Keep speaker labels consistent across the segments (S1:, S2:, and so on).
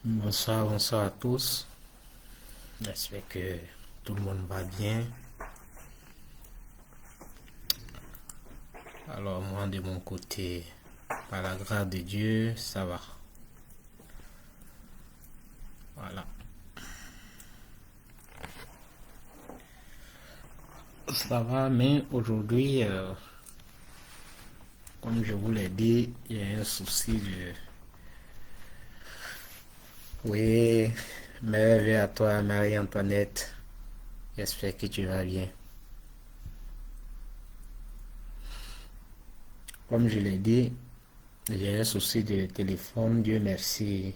S1: Bonsoir, bonsoir à tous. J'espère que tout le monde va bien. Alors moi de mon côté, par la grâce de Dieu, ça va. Voilà. Ça va, mais aujourd'hui, comme je vous l'ai dit, il y a un souci de... Oui, merveille à toi, Marie-Antoinette. J'espère que tu vas bien. Comme je l'ai dit, j'ai un souci de téléphone. Dieu merci.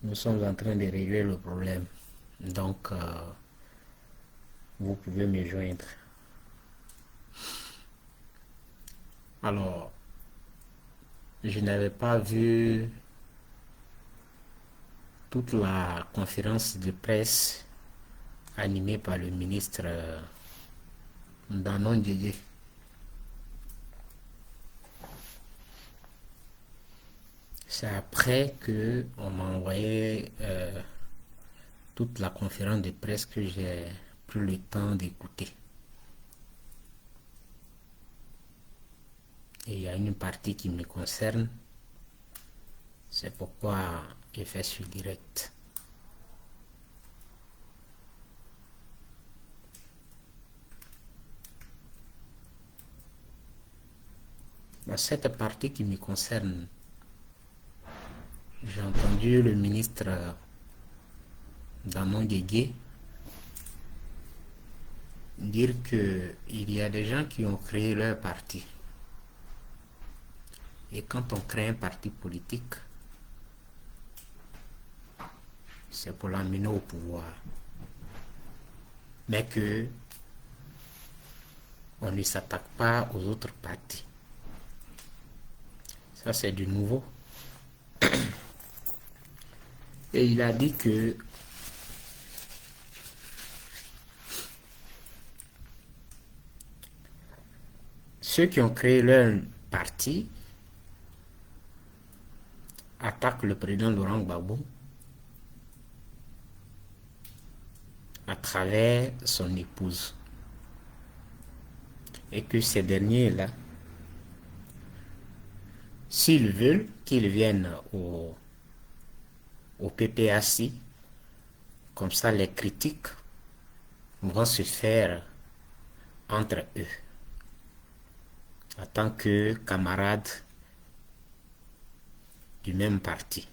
S1: Nous sommes en train de régler le problème. Donc, vous pouvez me joindre. Alors, je n'avais pas vu toute la conférence de presse animée par le ministre Danon Didier. C'est après que on m'a envoyé toute la conférence de presse que j'ai pris le temps d'écouter. Et il y a une partie qui me concerne. C'est pourquoi j'ai fait ce direct. Dans cette partie qui me concerne, j'ai entendu le ministre Danon Didier dire qu'il y a des gens qui ont créé leur parti. Et quand on crée un parti politique, c'est pour l'amener au pouvoir. Mais que on ne s'attaque pas aux autres partis. Ça, c'est du nouveau. Et il a dit que ceux qui ont créé leur parti attaquent le président Laurent Gbagbo à travers son épouse. Et que ces derniers-là, s'ils veulent qu'ils viennent au PPAC, comme ça les critiques vont se faire entre eux, en tant que camarades du même parti.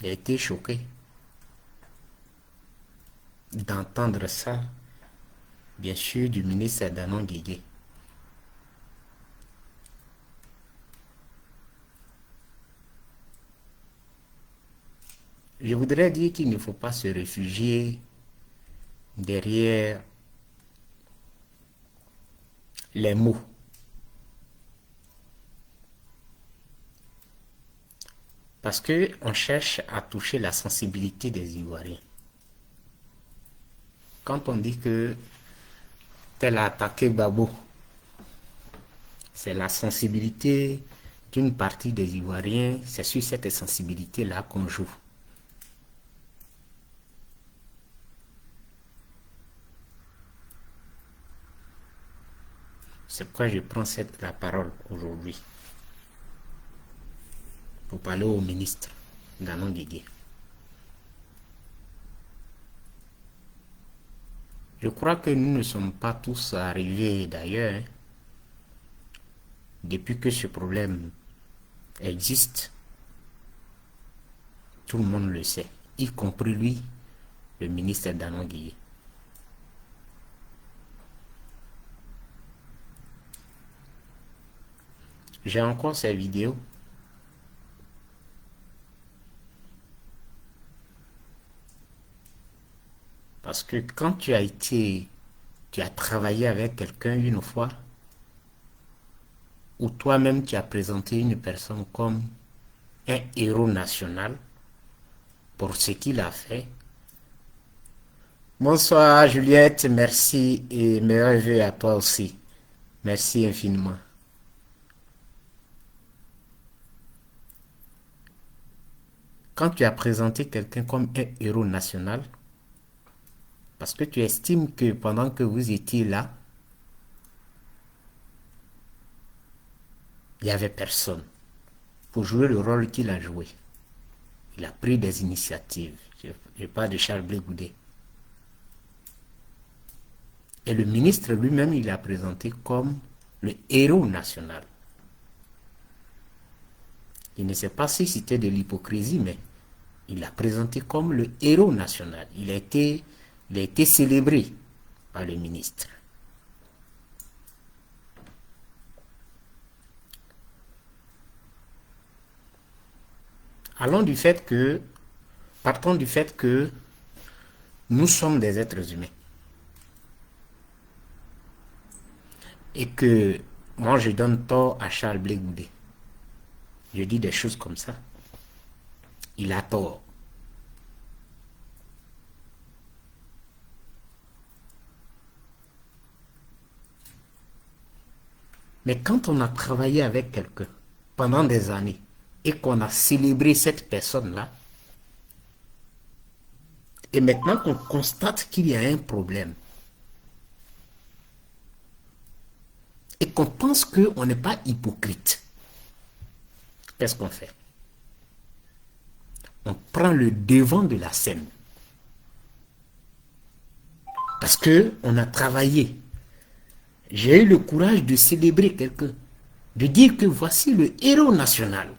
S1: J'ai été choqué d'entendre ça, bien sûr, du ministre Danon Didier. Je voudrais dire qu'il ne faut pas se réfugier derrière les mots. Parce qu'on cherche à toucher la sensibilité des Ivoiriens. Quand on dit que tel a attaqué Gbagbo, c'est la sensibilité d'une partie des Ivoiriens, c'est sur cette sensibilité-là qu'on joue. C'est pourquoi je prends la parole aujourd'hui pour parler au ministre Danon Didier. Je crois que nous ne sommes pas tous arrivés d'ailleurs, depuis que ce problème existe, tout le monde le sait, y compris lui, le ministre Danon Didier. J'ai encore ces vidéos. Parce que quand tu as travaillé avec quelqu'un une fois, ou toi-même tu as présenté une personne comme un héros national pour ce qu'il a fait. Bonsoir Juliette, merci et meilleurs vœux à toi aussi. Merci infiniment. quand tu as présenté quelqu'un comme un héros national, parce que tu estimes que pendant que vous étiez là, il n'y avait personne pour jouer le rôle qu'il a joué. Il a pris des initiatives. Je parle de Charles Blé Goudé. Et le ministre lui-même, il l'a présenté comme le héros national. Il ne sait pas si c'était de l'hypocrisie, mais il l'a présenté comme le héros national. Il a été célébré par le ministre. Partons du fait que nous sommes des êtres humains. Et que moi je donne tort à Charles Blé Goudé. Je dis des choses comme ça. Il a tort. Mais quand on a travaillé avec quelqu'un pendant des années et qu'on a célébré cette personne-là, et maintenant qu'on constate qu'il y a un problème, et qu'on pense qu'on n'est pas hypocrite, qu'est-ce qu'on fait? On prend le devant de la scène. Parce qu'on a travaillé. J'ai eu le courage de célébrer quelqu'un, de dire que voici le héros national.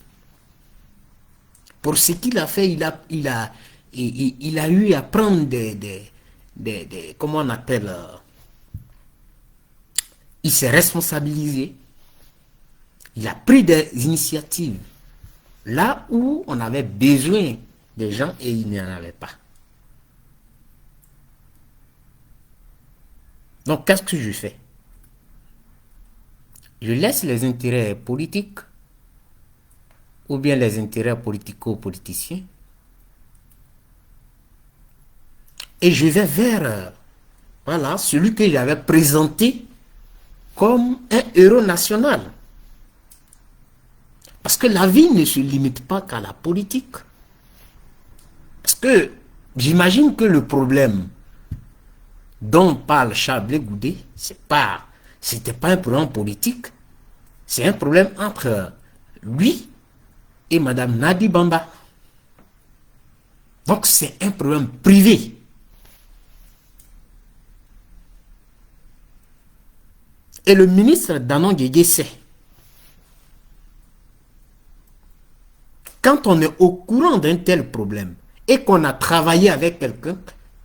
S1: Pour ce qu'il a fait, il a eu à prendre comment on appelle, il s'est responsabilisé, il a pris des initiatives là où on avait besoin des gens et il n'y en avait pas. Donc qu'est-ce que je fais? Je laisse les intérêts politiques ou bien les intérêts politico-politiciens et je vais vers voilà, celui que j'avais présenté comme un héros national. Parce que la vie ne se limite pas qu'à la politique. Parce que j'imagine que le problème dont parle Charles Blé Goudé, c'était pas un problème politique, c'est un problème entre lui et Madame Nadi Bamba. Donc c'est un problème privé. Et le ministre Danon Guégué sait. Quand on est au courant d'un tel problème et qu'on a travaillé avec quelqu'un,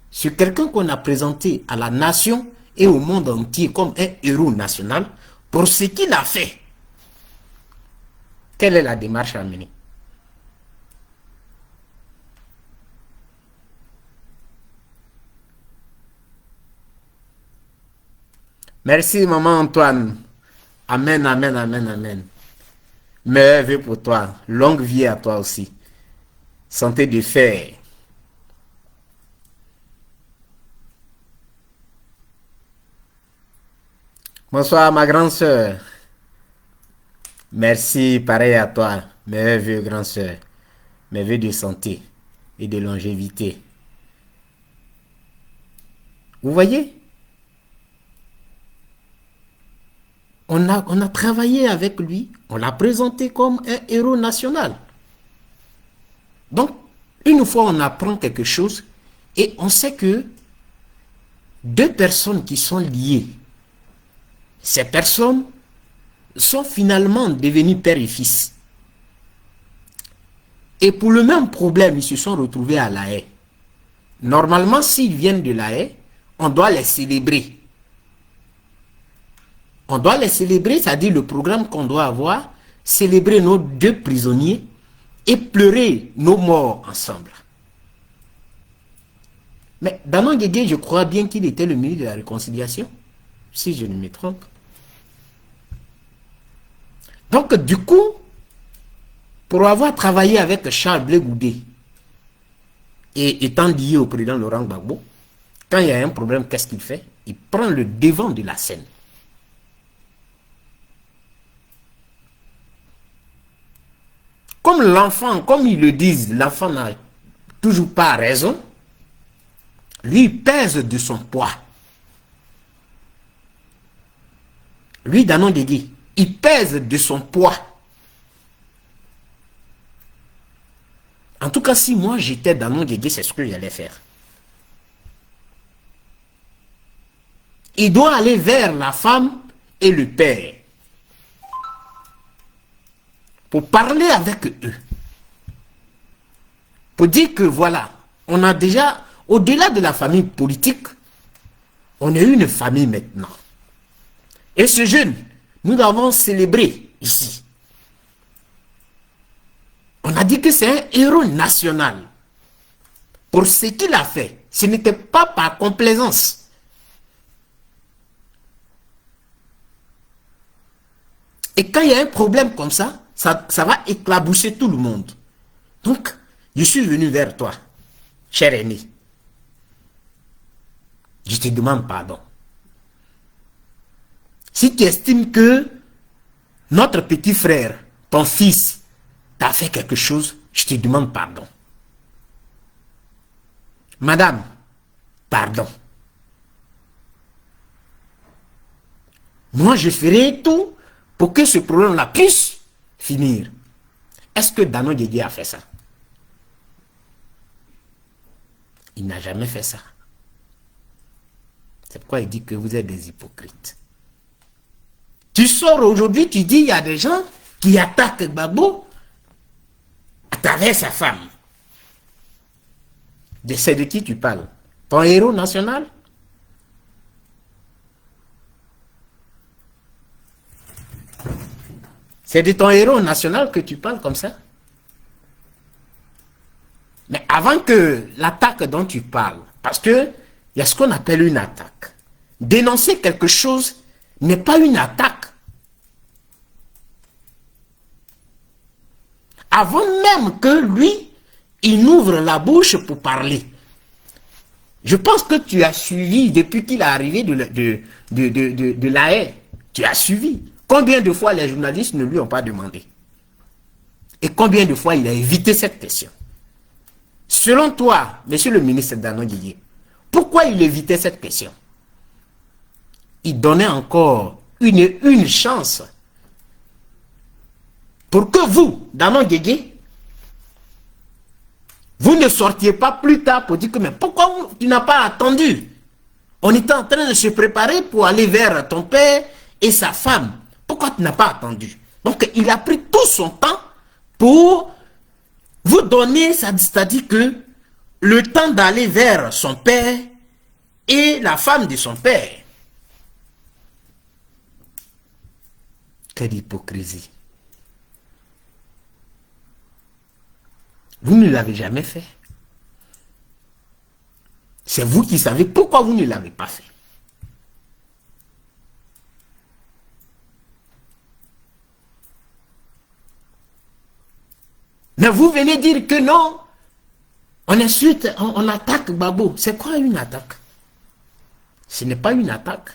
S1: c'est quelqu'un qu'on a présenté à la nation et au monde entier comme un héros national pour ce qu'il a fait. Quelle est la démarche à mener? Merci maman Antoine. Amen, amen, amen, amen. Meilleurs vœux pour toi. Longue vie à toi aussi. Santé de fer. Bonsoir ma grande soeur. Merci, pareil à toi. Meilleurs vœux, grande soeur. Mes vœux de santé et de longévité. Vous voyez? On a travaillé avec lui, on l'a présenté comme un héros national. Donc, une fois on apprend quelque chose et on sait que deux personnes qui sont liées, ces personnes sont finalement devenues père et fils. Et pour le même problème, ils se sont retrouvés à La Haye. Normalement, s'ils viennent de La Haye, on doit les célébrer. On doit les célébrer, c'est-à-dire le programme qu'on doit avoir, célébrer nos deux prisonniers et pleurer nos morts ensemble. Mais Danon Guégué, je crois bien qu'il était le ministre de la Réconciliation, si je ne me trompe. Donc, du coup, pour avoir travaillé avec Charles Blé Goudé et étant lié au président Laurent Gbagbo, quand il y a un problème, qu'est-ce qu'il fait? Il prend le devant de la scène. comme l'enfant, comme ils le disent, l'enfant n'a toujours pas raison, lui il pèse de son poids. Lui, Danon Guégué, il pèse de son poids. En tout cas, si moi j'étais Danon Guégué, c'est ce que j'allais faire. Il doit aller vers la femme et le père pour parler avec eux. Pour dire que voilà, on a déjà, au-delà de la famille politique, on est une famille maintenant. Et ce jeune, nous l'avons célébré ici. On a dit que c'est un héros national. Pour ce qu'il a fait, ce n'était pas par complaisance. Et quand il y a un problème comme ça, ça va éclabousser tout le monde. Donc, je suis venu vers toi, cher aîné. Je te demande pardon. Si tu estimes que notre petit frère, ton fils, t'a fait quelque chose, je te demande pardon. Madame, pardon. Moi, je ferai tout pour que ce problème-là puisse finir. Est-ce que Danon Guégué a fait ça? Il n'a jamais fait ça. C'est pourquoi il dit que vous êtes des hypocrites. Tu sors aujourd'hui, tu dis il y a des gens qui attaquent Gbagbo à travers sa femme. C'est de qui tu parles? Ton héros national? C'est de ton héros national que tu parles comme ça? Mais avant que l'attaque dont tu parles, parce que il y a ce qu'on appelle une attaque. Dénoncer quelque chose n'est pas une attaque. Avant même que lui, il n'ouvre la bouche pour parler. Je pense que tu as suivi depuis qu'il est arrivé de la haie. Tu as suivi. Combien de fois les journalistes ne lui ont pas demandé? Et combien de fois il a évité cette question? Selon toi, monsieur le ministre Danon Guégué, pourquoi il évitait cette question? Il donnait encore une chance pour que vous, Danon Guégué, vous ne sortiez pas plus tard pour dire que mais pourquoi tu n'as pas attendu? On était en train de se préparer pour aller vers ton père et sa femme. Pourquoi tu n'as pas attendu? Donc il a pris tout son temps pour vous donner, c'est-à-dire que le temps d'aller vers son père et la femme de son père. Quelle hypocrisie. Vous ne l'avez jamais fait. C'est vous qui savez pourquoi vous ne l'avez pas fait. Mais vous venez dire que non, on insulte, on attaque Gbagbo. C'est quoi une attaque? Ce n'est pas une attaque.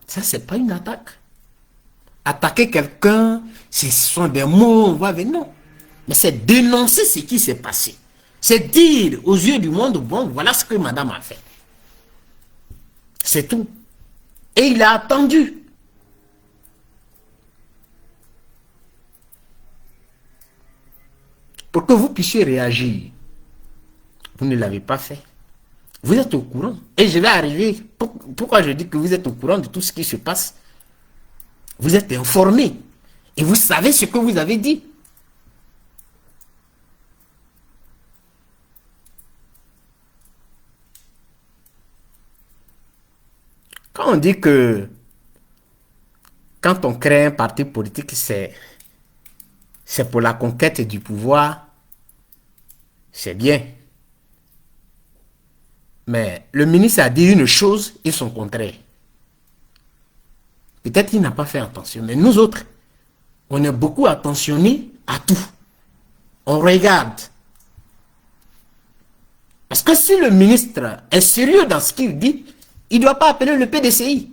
S1: Ça, c'est pas une attaque. Attaquer quelqu'un, ce sont des mots, on va venir. Non. Mais c'est dénoncer ce qui s'est passé. C'est dire aux yeux du monde, bon, voilà ce que madame a fait. C'est tout. Et il a attendu. Pour que vous puissiez réagir. Vous ne l'avez pas fait. Vous êtes au courant. Et je vais arriver. Pourquoi je dis que vous êtes au courant de tout ce qui se passe? Vous êtes informé. Et vous savez ce que vous avez dit. Quand on dit que quand on crée un parti politique, c'est pour la conquête du pouvoir, c'est bien. Mais le ministre a dit une chose et son contraire. Peut-être qu'il n'a pas fait attention. Mais nous autres, on est beaucoup attentionnés à tout. On regarde. Parce que si le ministre est sérieux dans ce qu'il dit, il ne doit pas appeler le PDCI.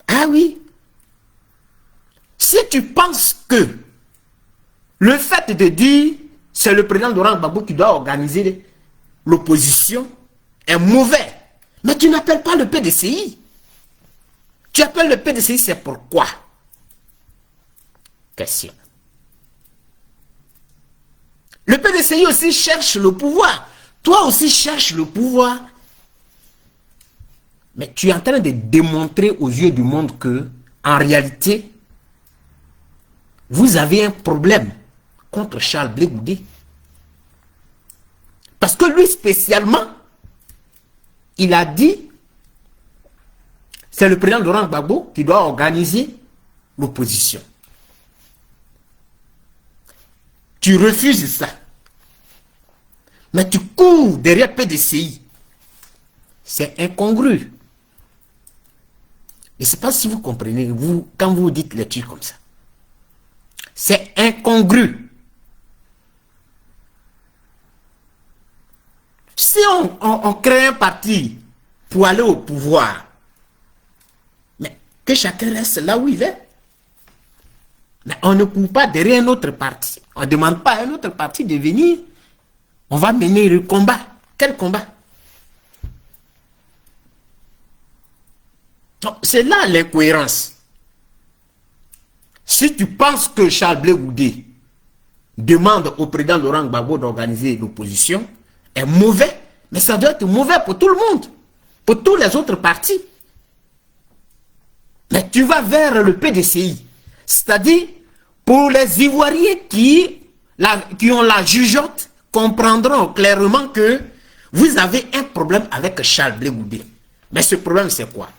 S1: Ah oui. si tu penses que le fait de dire c'est le président Laurent Gbagbo qui doit organiser l'opposition est mauvais, mais tu n'appelles pas le PDCI. Tu appelles le PDCI, c'est pourquoi? Question. Le PDCI aussi cherche le pouvoir. Toi aussi cherches le pouvoir. Mais tu es en train de démontrer aux yeux du monde que, en réalité, vous avez un problème contre Charles Blé Goudé. Parce que lui, spécialement, il a dit, c'est le président Laurent Gbagbo qui doit organiser l'opposition. Tu refuses ça. Mais tu cours derrière PDCI. C'est incongru. Je ne sais pas si vous comprenez, vous, quand vous dites les trucs comme ça. C'est incongru. Si on crée un parti pour aller au pouvoir, mais que chacun reste là où il est. Mais on ne court pas derrière un autre parti. On ne demande pas à un autre parti de venir. On va mener le combat. Quel combat? C'est là l'incohérence. Si tu penses que Charles Blé Goudé demande au président Laurent Gbagbo d'organiser l'opposition, est mauvais, mais ça doit être mauvais pour tout le monde, pour tous les autres partis. Mais tu vas vers le PDCI, c'est-à-dire pour les Ivoiriens qui ont la jugeote, comprendront clairement que vous avez un problème avec Charles Blé Goudé. Mais ce problème, c'est quoi?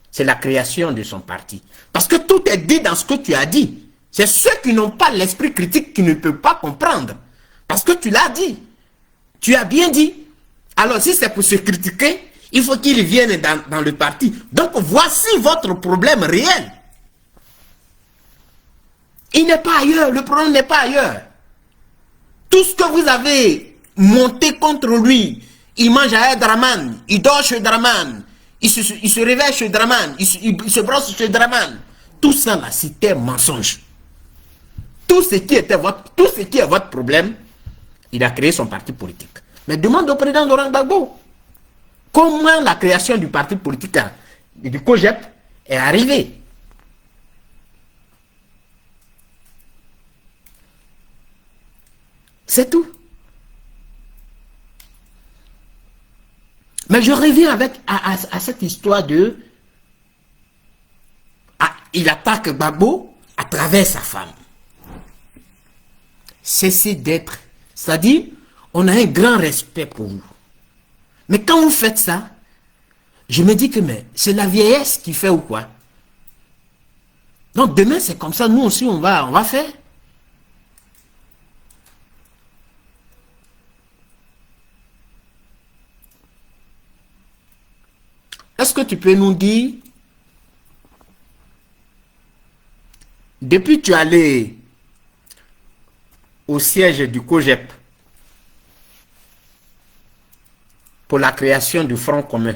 S1: C'est la création de son parti. Parce que tout est dit dans ce que tu as dit. C'est ceux qui n'ont pas l'esprit critique qui ne peuvent pas comprendre. Parce que tu l'as dit. Tu as bien dit. Alors, si c'est pour se critiquer, il faut qu'ils viennent dans le parti. Donc, voici votre problème réel. Il n'est pas ailleurs. Le problème n'est pas ailleurs. Tout ce que vous avez monté contre lui, il mange à Draman, il dort chez Draman, il se réveille chez Draman, il se brosse chez Draman. Tout ça là, c'était un mensonge. Tout ce qui est votre problème, il a créé son parti politique. Mais demande au président Laurent Gbagbo comment la création du parti politique du COJEP est arrivée. C'est tout. Mais je reviens à cette histoire de... il attaque Gbagbo à travers sa femme. Cessez d'être... C'est-à-dire, on a un grand respect pour vous. Mais quand vous faites ça, je me dis que c'est la vieillesse qui fait ou quoi? Donc demain, c'est comme ça, nous aussi, on va faire. Est-ce que tu peux nous dire, depuis que tu es allé au siège du COJEP pour la création du Front commun,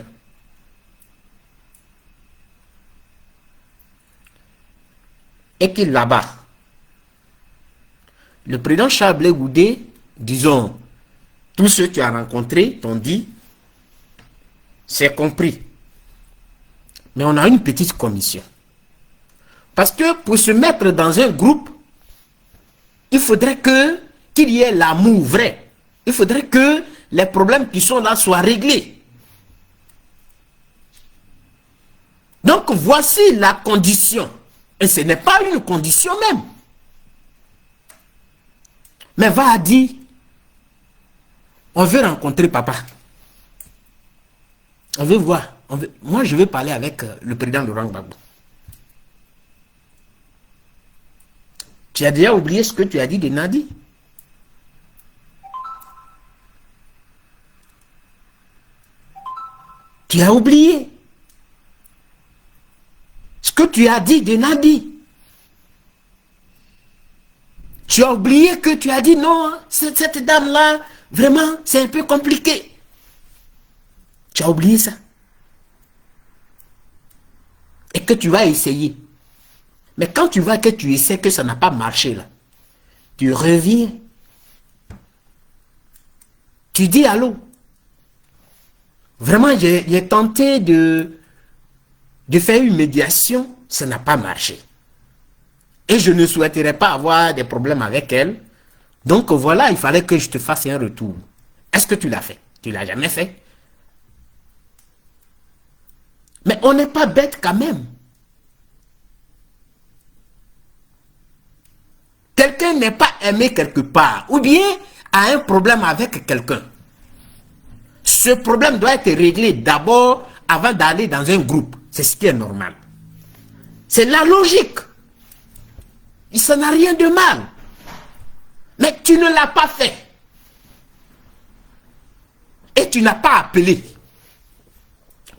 S1: et qu'il là-bas, le président Charles Blé Goudé, disons, tous ceux que tu as rencontrés t'ont dit, c'est compris. Mais on a une petite commission. Parce que pour se mettre dans un groupe, il faudrait qu'il y ait l'amour vrai. Il faudrait que les problèmes qui sont là soient réglés. Donc voici la condition. Et ce n'est pas une condition même. Mais va dire, on veut rencontrer papa. On veut voir. Moi, je veux parler avec le président Laurent Gbagbo. Tu as déjà oublié ce que tu as dit de Nadi? Tu as oublié ce que tu as dit de Nadi. Tu as oublié que tu as dit non, cette dame-là, vraiment, c'est un peu compliqué. Tu as oublié ça. Et que tu vas essayer. Mais quand tu vois que tu essaies, que ça n'a pas marché, là, tu reviens. Tu dis allô. Vraiment, j'ai tenté de faire une médiation, ça n'a pas marché. Et je ne souhaiterais pas avoir des problèmes avec elle. Donc voilà, il fallait que je te fasse un retour. Est-ce que tu l'as fait? Tu ne l'as jamais fait? Mais on n'est pas bête quand même. Quelqu'un n'est pas aimé quelque part, ou bien a un problème avec quelqu'un. Ce problème doit être réglé d'abord avant d'aller dans un groupe. C'est ce qui est normal. C'est la logique. Ça n'a rien de mal. Mais tu ne l'as pas fait. Et tu n'as pas appelé.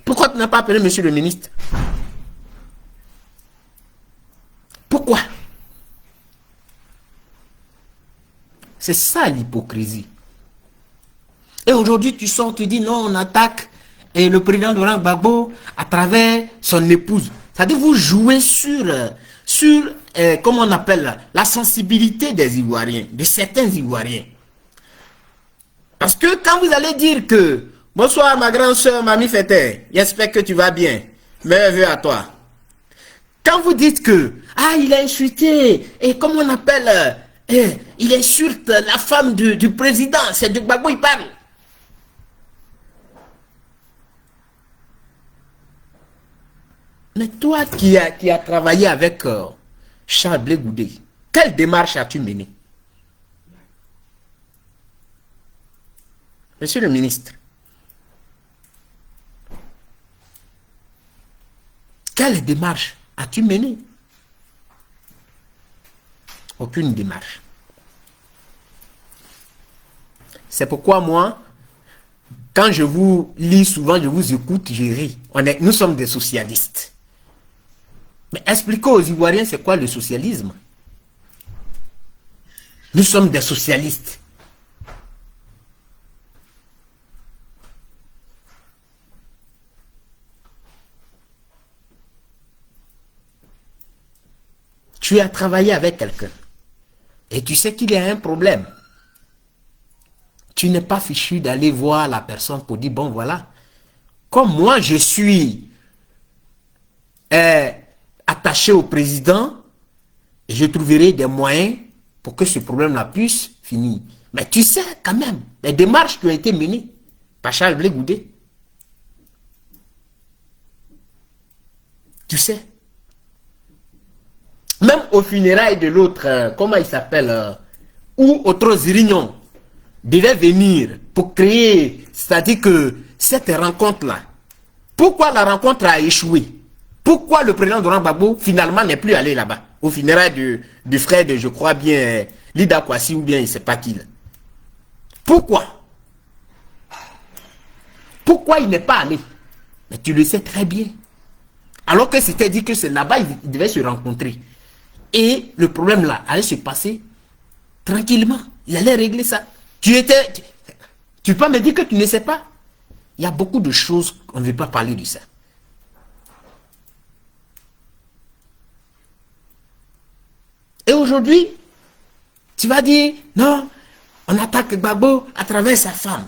S1: Pourquoi tu n'as pas appelé monsieur le ministre? Pourquoi? C'est ça l'hypocrisie. Et aujourd'hui, tu sors, tu dis non, on attaque et le président Laurent Gbagbo à travers son épouse. C'est-à-dire vous jouez sur comment on appelle la sensibilité des Ivoiriens, de certains Ivoiriens. Parce que quand vous allez dire que bonsoir ma grande soeur Mamie Fete, j'espère que tu vas bien, meilleurs vœux à toi. Quand vous dites que il a insulté, et comment on appelle, il insulte la femme du président, c'est de Gbagbo il parle. Mais toi qui as travaillé avec Charles Blé Goudé, quelle démarche as-tu menée? Monsieur le ministre, quelle démarche as-tu menée? Aucune démarche. C'est pourquoi moi, quand je vous lis souvent, je vous écoute, je ris. Nous sommes des socialistes. Mais expliquez aux Ivoiriens c'est quoi le socialisme. Nous sommes des socialistes. Tu as travaillé avec quelqu'un et tu sais qu'il y a un problème. Tu n'es pas fichu d'aller voir la personne pour dire, bon voilà, comme moi je suis attaché au président, je trouverai des moyens pour que ce problème-là puisse finir. Mais tu sais quand même, les démarches qui ont été menées par Charles Blé Goudé, tu sais, même au funérailles de l'autre, comment il s'appelle, ou autre Zirignon, devait venir pour créer, c'est-à-dire que cette rencontre-là, pourquoi la rencontre a échoué? Pourquoi le président Laurent Gbagbo finalement n'est plus allé là-bas, au funérailles du frère de, je crois bien, Lida Kwasi ou bien il ne sait pas qui là? Pourquoi? Pourquoi il n'est pas allé? Mais tu le sais très bien. Alors que c'était dit que c'est là-bas ils devaient se rencontrer. Et le problème là allait se passer tranquillement. Il allait régler ça. Tu peux me dire que tu ne sais pas? Il y a beaucoup de choses qu'on ne veut pas parler de ça. Et aujourd'hui, tu vas dire, non, on attaque Gbagbo à travers sa femme.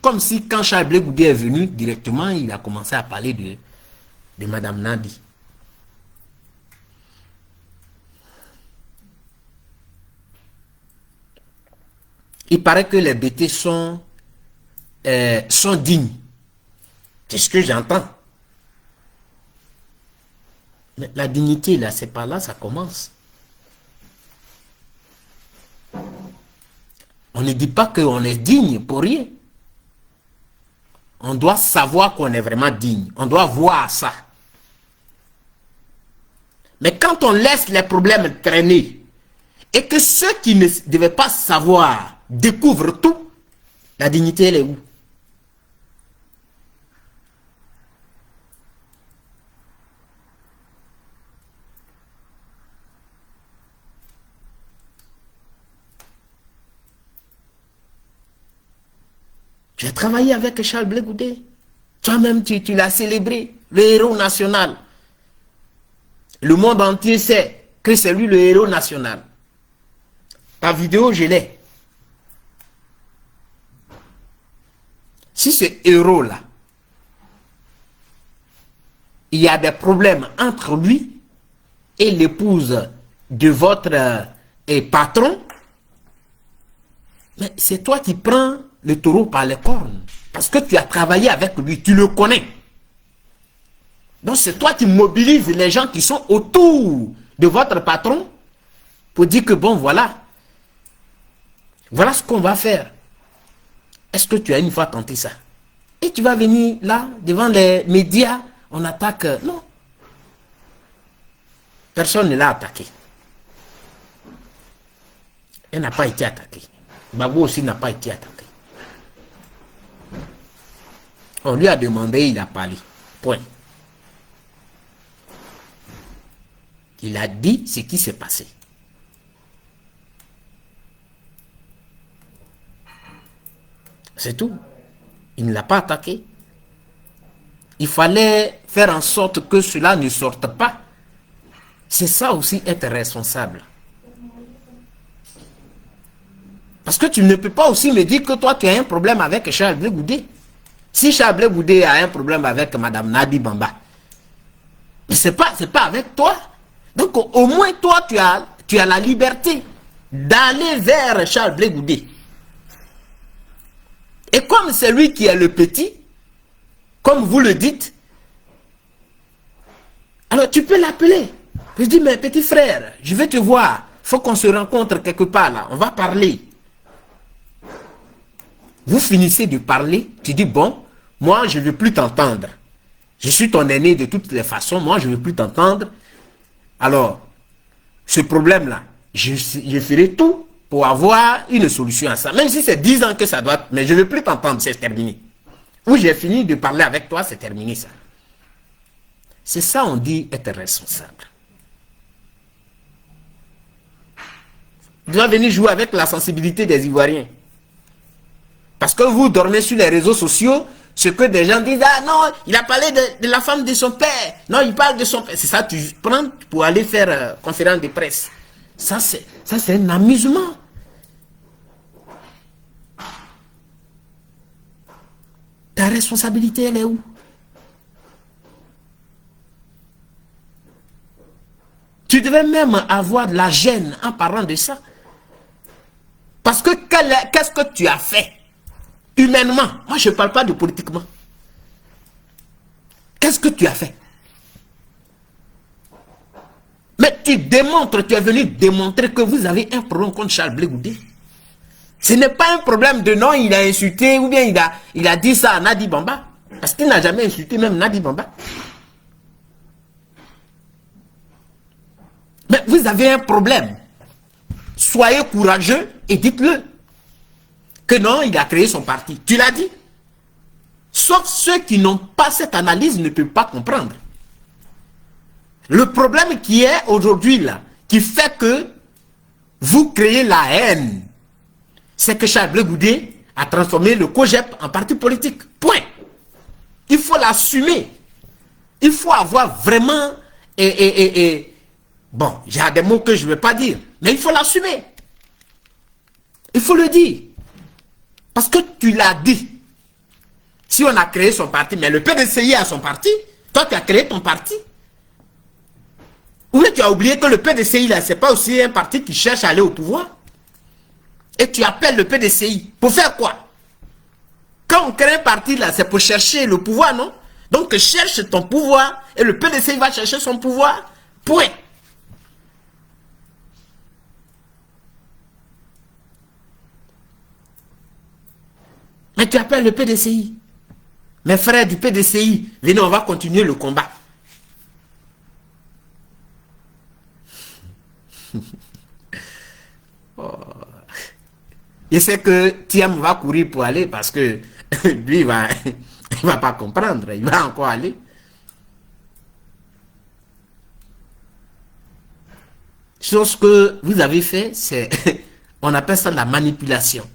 S1: Comme si quand Charles Blé Goudé est venu, directement, il a commencé à parler de Madame Nadi. Il paraît que les BT sont dignes. C'est ce que j'entends. Mais la dignité, là, c'est pas là, ça commence. On ne dit pas qu'on est digne pour rien. On doit savoir qu'on est vraiment digne. On doit voir ça. Mais quand on laisse les problèmes traîner et que ceux qui ne devaient pas savoir découvrent tout, la dignité, elle est où? Tu as travaillé avec Charles Blé Goudé. Tu Toi-même, tu l'as célébré, le héros national. Le monde entier sait que c'est lui le héros national. Ta vidéo, je l'ai. Si ce héros-là, il y a des problèmes entre lui et l'épouse de votre patron, mais c'est toi qui prends le taureau par les cornes. Parce que tu as travaillé avec lui, tu le connais. Donc c'est toi qui mobilises les gens qui sont autour de votre patron pour dire que bon, voilà ce qu'on va faire. Est-ce que tu as une fois tenté ça? Et tu vas venir là, devant les médias, on attaque. Non. Personne ne l'a attaqué. Elle n'a pas été attaquée. Babou aussi n'a pas été attaqué. On lui a demandé, il a parlé. Point. Il a dit ce qui s'est passé. C'est tout. Il ne l'a pas attaqué. Il fallait faire en sorte que cela ne sorte pas. C'est ça aussi être responsable. Parce que tu ne peux pas aussi me dire que toi tu as un problème avec Charles Blé Goudé. Si Charles Blé Goudé a un problème avec Madame Nadi Bamba, mais c'est pas avec toi. Donc au moins toi tu as la liberté d'aller vers Charles Blé Goudé. Et comme c'est lui qui est le petit, comme vous le dites, alors tu peux l'appeler. Je dis, mais petit frère, je vais te voir. Il faut qu'on se rencontre quelque part là. On va parler. Vous finissez de parler. Tu dis, bon, moi je ne veux plus t'entendre. Je suis ton aîné de toutes les façons. Moi je ne veux plus t'entendre. Alors, ce problème-là, je ferai tout pour avoir une solution à ça. Même si c'est 10 ans que ça doit... Mais je ne veux plus t'entendre, c'est terminé. Ou j'ai fini de parler avec toi, c'est terminé ça. C'est ça on dit être responsable. Tu dois venir jouer avec la sensibilité des Ivoiriens. Parce que vous dormez sur les réseaux sociaux, ce que des gens disent, ah non, il a parlé de la femme de son père. Non, il parle de son père. C'est ça, tu prends pour aller faire conférence de presse. Ça, c'est un amusement. Ta responsabilité, elle est où? Tu devais même avoir de la gêne en parlant de ça. Parce que qu'est-ce que tu as fait humainement? Moi, je ne parle pas de politiquement. Qu'est-ce que tu as fait? Mais tu démontres, tu es venu démontrer que vous avez un problème contre Charles Blé Goudé. Ce n'est pas un problème de non, il a insulté ou bien il a dit ça à Nadi Bamba. Parce qu'il n'a jamais insulté même Nadi Bamba. Mais vous avez un problème. Soyez courageux et dites-le. Que non, il a créé son parti. Tu l'as dit. Sauf ceux qui n'ont pas cette analyse ne peuvent pas comprendre. Le problème qui est aujourd'hui là, qui fait que vous créez la haine, c'est que Charles Blé Goudé a transformé le COJEP en parti politique. Point. Il faut l'assumer. Il faut avoir vraiment... Bon, il y a des mots que je ne vais pas dire, mais il faut l'assumer. Il faut le dire. Parce que tu l'as dit. Si on a créé son parti, mais le PDCI a son parti, toi tu as créé ton parti. Ou bien tu as oublié que le PDCI, là, ce n'est pas aussi un parti qui cherche à aller au pouvoir. Et tu appelles le PDCI. Pour faire quoi? Quand on crée un parti, là, c'est pour chercher le pouvoir, non? Donc cherche ton pouvoir et le PDCI va chercher son pouvoir. Point. Mais tu appelles le PDCI. Mes frères du PDCI, venez, on va continuer le combat. Oh. Je sais que Thiam va courir pour aller parce que lui, il va pas comprendre. Il va encore aller. Chose que vous avez fait, c'est, on appelle ça la manipulation.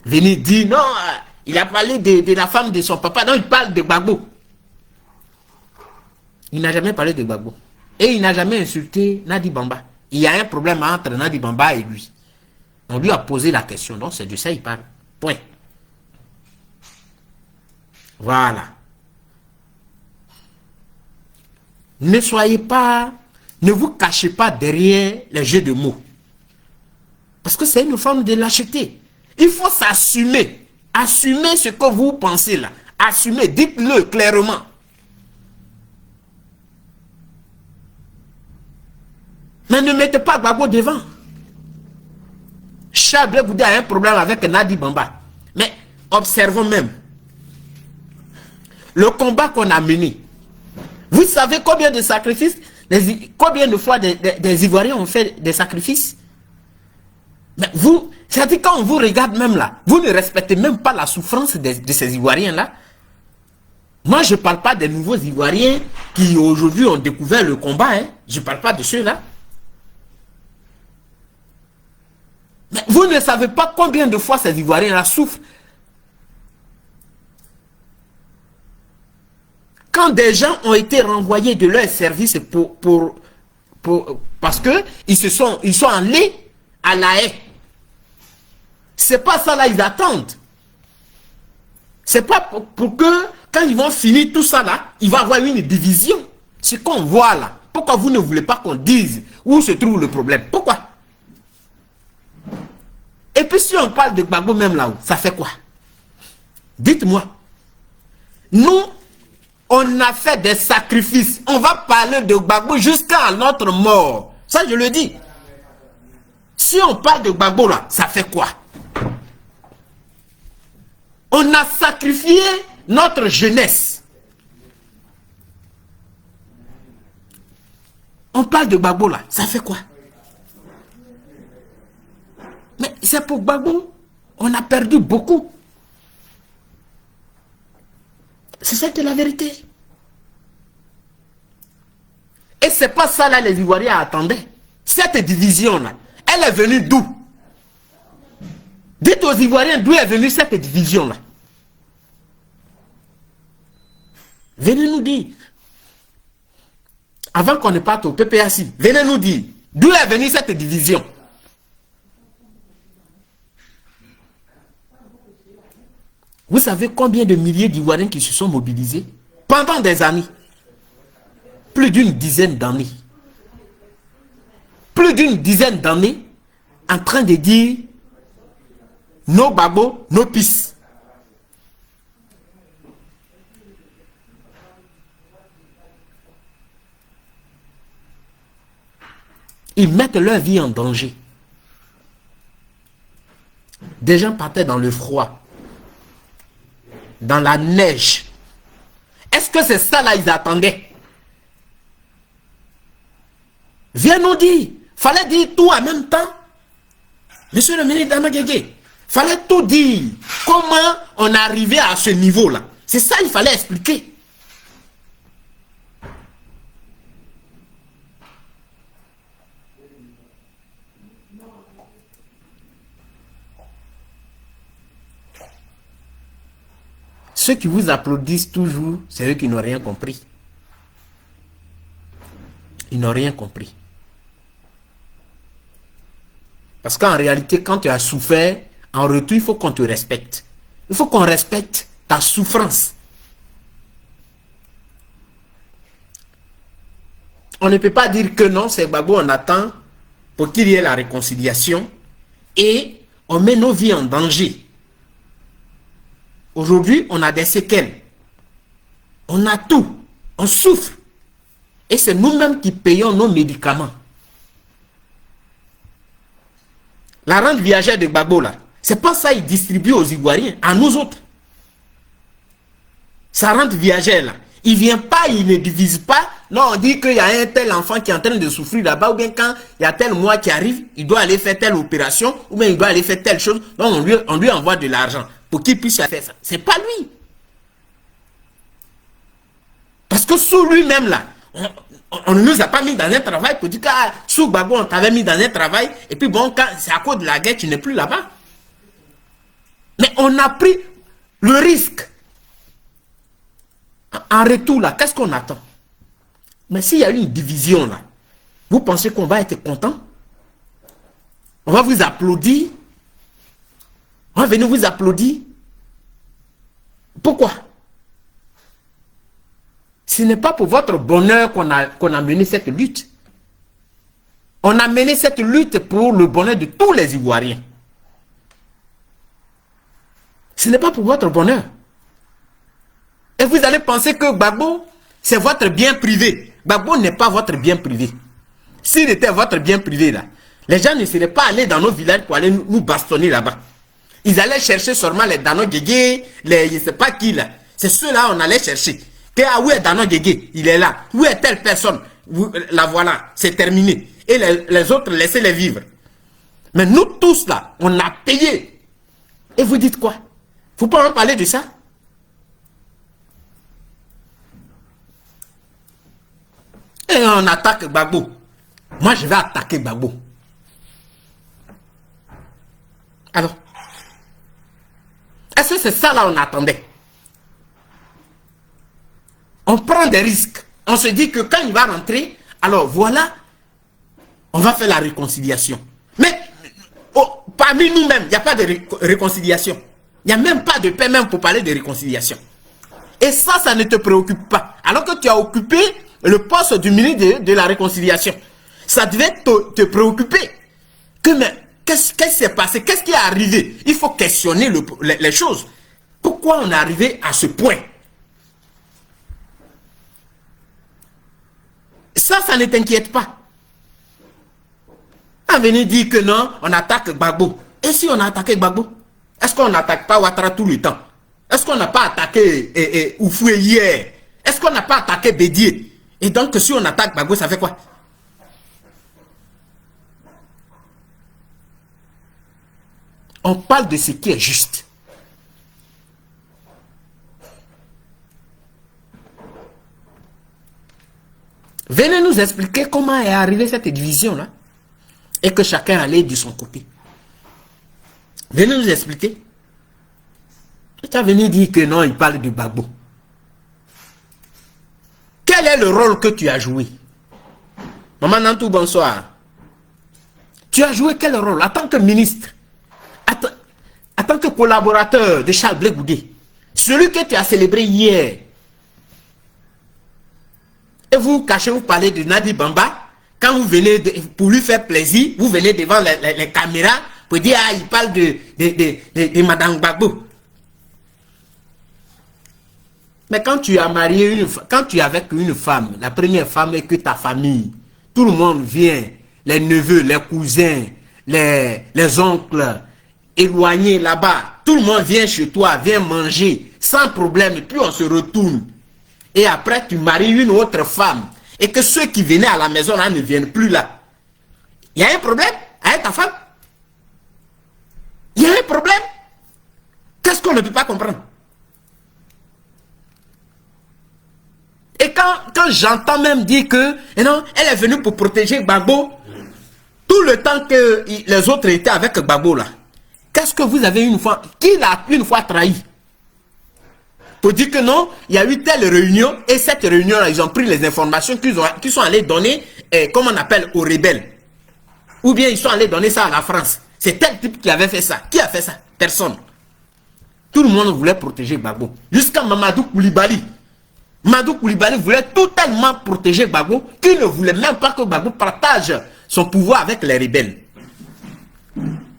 S1: Venez dire, non, Il a parlé de la femme de son papa. Donc il parle de Gbagbo. Il n'a jamais parlé de Gbagbo. Et il n'a jamais insulté Nadi Bamba. Il y a un problème entre Nadi Bamba et lui. On lui a posé la question. Donc c'est de ça qu'il parle. Point. Voilà. Ne soyez pas... Ne vous cachez pas derrière les jeux de mots. Parce que c'est une forme de lâcheté. Il faut s'assumer. Assumez ce que vous pensez là. Assumez, dites-le clairement. Mais ne mettez pas Gbagbo devant. Charles Blé a un problème avec Nadi Bamba. Mais observons même. Le combat qu'on a mené. Vous savez combien de sacrifices, combien de fois des Ivoiriens ont fait des sacrifices? Mais vous, c'est-à-dire quand on vous regarde même là, vous ne respectez même pas la souffrance de ces Ivoiriens-là. Moi, je ne parle pas des nouveaux Ivoiriens qui aujourd'hui ont découvert le combat. Hein. Je ne parle pas de ceux-là. Mais vous ne savez pas combien de fois ces Ivoiriens-là souffrent. Quand des gens ont été renvoyés de leur service parce qu'ils sont allés à la haie. C'est pas ça là, ils attendent. C'est pas pour que, quand ils vont finir tout ça là, il va y avoir une division. Ce qu'on voit là. Pourquoi vous ne voulez pas qu'on dise où se trouve le problème? Pourquoi? Et puis si on parle de Gbagbo même là-haut, ça fait quoi? Dites-moi. Nous, on a fait des sacrifices. On va parler de Gbagbo jusqu'à notre mort. Ça, je le dis. Si on parle de Gbagbo là, ça fait quoi? On a sacrifié notre jeunesse. On parle de Gbagbo là, ça fait quoi? Mais c'est pour Gbagbo, on a perdu beaucoup. C'est ça qui est la vérité. Et c'est pas ça là les Ivoiriens attendaient. Cette division là, elle est venue d'où? Dites aux Ivoiriens d'où est venue cette division là. Venez nous dire. Avant qu'on ne parte au PPAC, venez nous dire d'où est venue cette division. Vous savez combien de milliers d'Ivoiriens qui se sont mobilisés pendant des années? Plus d'une dizaine d'années. Plus d'une dizaine d'années en train de dire no Gbagbo, no peace. Ils mettent leur vie en danger. Des gens partaient dans le froid, dans la neige. Est-ce que c'est ça là ils attendaient? Viens nous dire. Fallait dire tout en même temps. Monsieur le ministre Damagege, fallait tout dire. Comment on est arrivé à ce niveau-là? C'est ça qu'il fallait expliquer. Ceux qui vous applaudissent toujours, c'est eux qui n'ont rien compris. Ils n'ont rien compris. Parce qu'en réalité, quand tu as souffert, en retour, il faut qu'on te respecte. Il faut qu'on respecte ta souffrance. On ne peut pas dire que non, c'est Gbagbo, on attend pour qu'il y ait la réconciliation et on met nos vies en danger. Aujourd'hui, on a des séquelles. On a tout. On souffre. Et c'est nous-mêmes qui payons nos médicaments. La rente viagère de Gbagbo, là, c'est pas ça qu'il distribue aux Ivoiriens, à nous autres. Sa rente viagère, là, il ne vient pas, il ne divise pas. Non, on dit qu'il y a un tel enfant qui est en train de souffrir là-bas, ou bien quand il y a tel mois qui arrive, il doit aller faire telle opération, ou bien il doit aller faire telle chose. Donc on lui envoie de l'argent pour qu'il puisse faire ça. C'est pas lui. Parce que sous lui-même, là, on ne nous a pas mis dans un travail pour dire que sous Gbagbo, on t'avait mis dans un travail, et puis bon, quand c'est à cause de la guerre, tu n'es plus là-bas. Mais on a pris Le risque. En retour, là, qu'est-ce qu'on attend? Mais s'il y a une division, là, vous pensez qu'on va être content? On va vous applaudir? On va venir vous applaudir? Pourquoi? Ce n'est pas pour votre bonheur qu'on a mené cette lutte. On a mené cette lutte pour le bonheur de tous les Ivoiriens. Ce n'est pas pour votre bonheur. Et vous allez penser que Gbagbo, c'est votre bien privé. Gbagbo n'est pas votre bien privé. S'il était votre bien privé, là, les gens ne seraient pas allés dans nos villages pour aller nous bastonner là-bas. Ils allaient chercher seulement les Dano Guégué, les je ne sais pas qui là. C'est ceux-là on allait chercher. Où est Dano Guégué? Il est là. Où est telle personne? La voilà, c'est terminé. Et les autres, laissez-les vivre. Mais nous tous là, on a payé. Et vous dites quoi? Faut pas en parler de ça? Et on attaque Gbagbo. Moi, je vais attaquer Gbagbo. Alors, est-ce que c'est ça là on attendait? On prend des risques. On se dit que quand il va rentrer, alors voilà, on va faire la réconciliation. Mais parmi nous-mêmes, il n'y a pas de réconciliation. Il n'y a même pas de paix même pour parler de réconciliation. Et ça ne te préoccupe pas. Alors que tu as occupé le poste du ministre de la réconciliation. Ça devait te préoccuper. Qu'est-ce qui s'est passé? Qu'est-ce qui est arrivé? Il faut questionner les choses. Pourquoi on est arrivé à ce point? Ça ne t'inquiète pas. On venait dire que non, on attaque Gbagbo. Et si on a attaqué Gbagbo? Est-ce qu'on n'attaque pas Ouattara tout le temps? Est-ce qu'on n'a pas attaqué Oufoué hier? Est-ce qu'on n'a pas attaqué Bédié? Et donc, si on attaque Gbagbo, ça fait quoi? On parle de ce qui est juste. Venez nous expliquer comment est arrivée cette division-là. Et que chacun allait de son côté. Venez nous expliquer. Tu as venu dire que non, il parle de Gbagbo. Quel est le rôle que tu as joué? Maman Nantou, bonsoir. Tu as joué quel rôle en tant que ministre? En tant que collaborateur de Charles Blé Goudé? Celui que tu as célébré hier. Et vous cachez, vous parlez de Nadi Bamba. Quand vous venez, pour lui faire plaisir, vous venez devant les caméras pour dire, ah, il parle de Madame Gbagbo. Mais quand tu as marié quand tu es avec une femme, la première femme et que ta famille, tout le monde vient, les neveux, les cousins, les oncles, éloignés là-bas, tout le monde vient chez toi, vient manger, sans problème, et puis on se retourne. Et après, tu maries une autre femme, et que ceux qui venaient à la maison là ne viennent plus là. Il y a un problème avec ta femme? Il y a un problème? Qu'est-ce qu'on ne peut pas comprendre? Et quand j'entends même dire que non, elle est venue pour protéger Gbagbo, tout le temps que les autres étaient avec Gbagbo là, qu'est-ce que vous avez une fois, qui l'a une fois trahi? Pour dire que non, il y a eu telle réunion, et cette réunion là, ils ont pris les informations qu'ils sont allés donner, comment on appelle, aux rebelles. Ou bien ils sont allés donner ça à la France. C'est tel type qui avait fait ça. Qui a fait ça? Personne. Tout le monde voulait protéger Gbagbo. Jusqu'à Mamadou Koulibaly. Mamadou Koulibaly voulait totalement protéger Gbagbo, qui ne voulait même pas que Gbagbo partage son pouvoir avec les rebelles.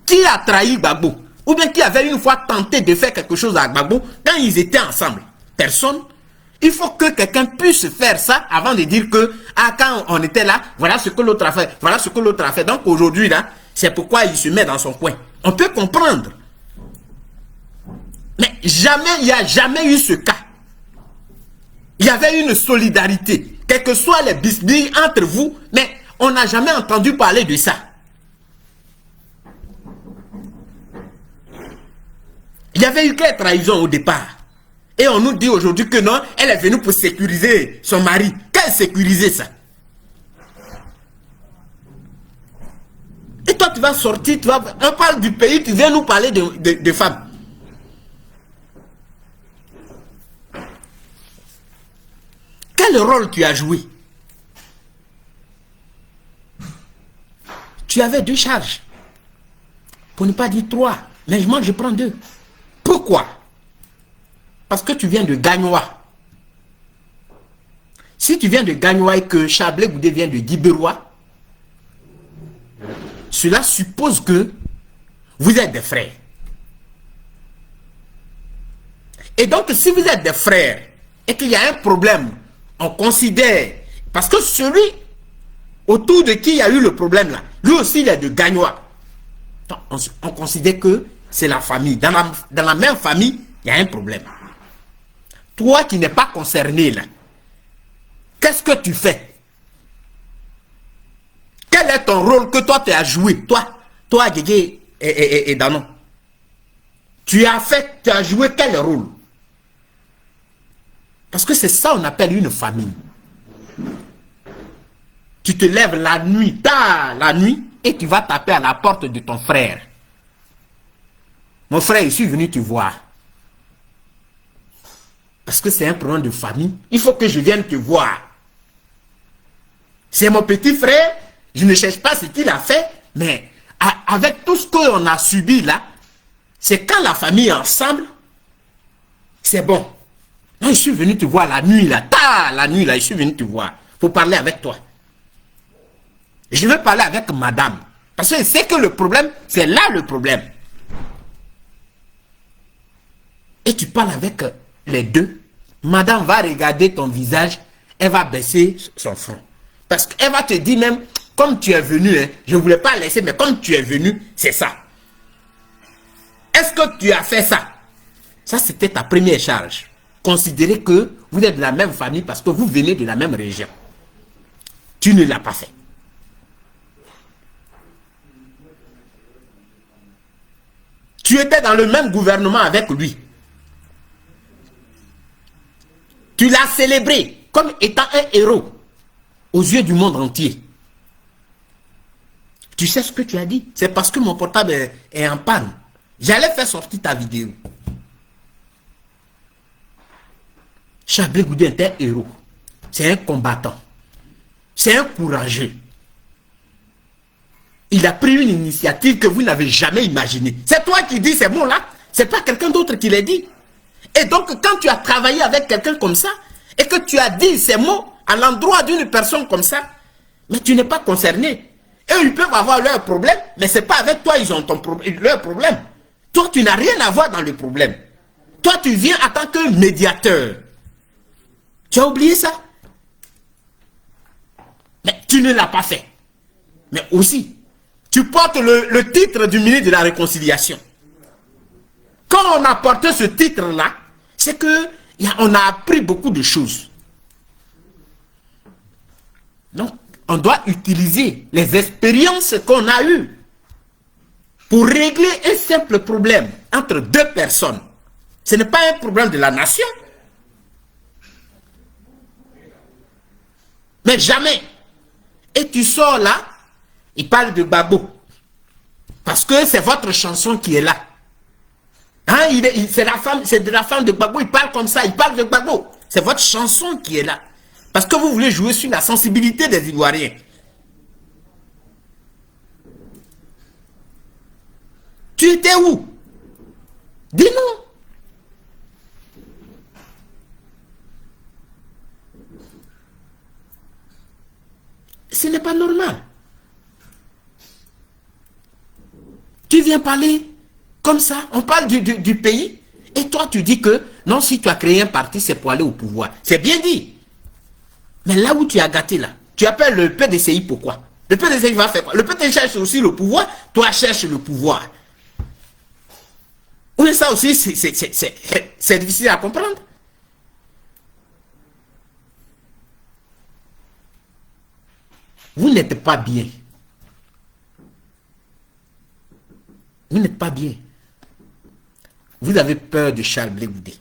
S1: Qui a trahi Gbagbo? Ou bien qui avait une fois tenté de faire quelque chose à Gbagbo quand ils étaient ensemble? Personne. Il faut que quelqu'un puisse faire ça avant de dire que, ah, quand on était là, voilà ce que l'autre a fait, voilà ce que l'autre a fait. Donc aujourd'hui, là, c'est pourquoi il se met dans son coin. On peut comprendre. Mais jamais, il n'y a jamais eu ce cas. Il y avait une solidarité, quels que soient les bisbilles entre vous, mais on n'a jamais entendu parler de ça. Il y avait eu quelle trahison au départ? Et on nous dit aujourd'hui que non, elle est venue pour sécuriser son mari. Quelle sécuriser ça? Et toi tu vas sortir, on parle du pays, tu viens nous parler de femmes. Quel rôle tu as joué? Tu avais 2 charges. Pour ne pas dire 3. Mais moi, je prends 2. Pourquoi? Parce que tu viens de Gagnoa. Si tu viens de Gagnoa et que Chablé Goudé vient de Guibérois, cela suppose que vous êtes des frères. Et donc, si vous êtes des frères et qu'il y a un problème, on considère, parce que celui autour de qui il y a eu le problème là, lui aussi il est de Gagnoa. On considère que c'est la famille. Dans la même famille, il y a un problème. Toi qui n'es pas concerné là, qu'est-ce que tu fais? Quel est ton rôle que toi tu as joué? Toi, Guégué et Danon. Tu as joué quel rôle? Parce que c'est ça qu'on appelle une famille. Tu te lèves la nuit, tard la nuit, et tu vas taper à la porte de ton frère. Mon frère, je suis venu te voir. Parce que c'est un problème de famille. Il faut que je vienne te voir. C'est mon petit frère. Je ne cherche pas ce qu'il a fait. Mais avec tout ce qu'on a subi là, c'est quand la famille est ensemble, c'est bon. Non, je suis venu te voir la nuit là. Tard la nuit là, je suis venu te voir. Pour parler avec toi. Je veux parler avec madame. Parce que c'est que le problème, c'est là le problème. Et tu parles avec les deux. Madame va regarder ton visage, elle va baisser son front. Parce qu'elle va te dire même, comme tu es venu, hein, je ne voulais pas laisser, mais comme tu es venu, c'est ça. Est-ce que tu as fait ça? Ça, c'était ta première charge. Considérez que vous êtes de la même famille parce que vous venez de la même région. Tu ne l'as pas fait. Tu étais dans le même gouvernement avec lui. Tu l'as célébré comme étant un héros aux yeux du monde entier. Tu sais ce que tu as dit? C'est parce que mon portable est en panne. J'allais faire sortir ta vidéo. Chablé Goudé est un héros. C'est un combattant. C'est un courageux. Il a pris une initiative que vous n'avez jamais imaginée. C'est toi qui dis ces mots-là. C'est pas quelqu'un d'autre qui les dit. Et donc, quand tu as travaillé avec quelqu'un comme ça, et que tu as dit ces mots à l'endroit d'une personne comme ça, mais tu n'es pas concerné. Eux, ils peuvent avoir leur problème, mais ce n'est pas avec toi ils ont leur problème. Toi, tu n'as rien à voir dans le problème. Toi, tu viens en tant que médiateur. Tu as oublié ça? Mais tu ne l'as pas fait. Mais aussi, tu portes le titre du ministre de la Réconciliation. Quand on a porté ce titre-là, c'est qu'on a appris beaucoup de choses. Donc, on doit utiliser les expériences qu'on a eues pour régler un simple problème entre deux personnes. Ce n'est pas un problème de la nation. Mais jamais. Et tu sors là, il parle de Gbagbo. Parce que c'est votre chanson qui est là. Hein, c'est de la femme de Gbagbo, il parle comme ça, il parle de Gbagbo. C'est votre chanson qui est là. Parce que vous voulez jouer sur la sensibilité des Ivoiriens. Tu étais où? Dis-nous. Ce n'est pas normal. Tu viens parler comme ça, on parle du pays, et toi tu dis que non, si tu as créé un parti, c'est pour aller au pouvoir. C'est bien dit. Mais là où tu as gâté là, tu appelles le PDCI pourquoi? Le PDCI va faire quoi? Le PDCI cherche aussi le pouvoir, toi cherches le pouvoir. Oui, ça aussi, c'est difficile à comprendre. Vous n'êtes pas bien. Vous n'êtes pas bien. Vous avez peur de Chablé Goudé.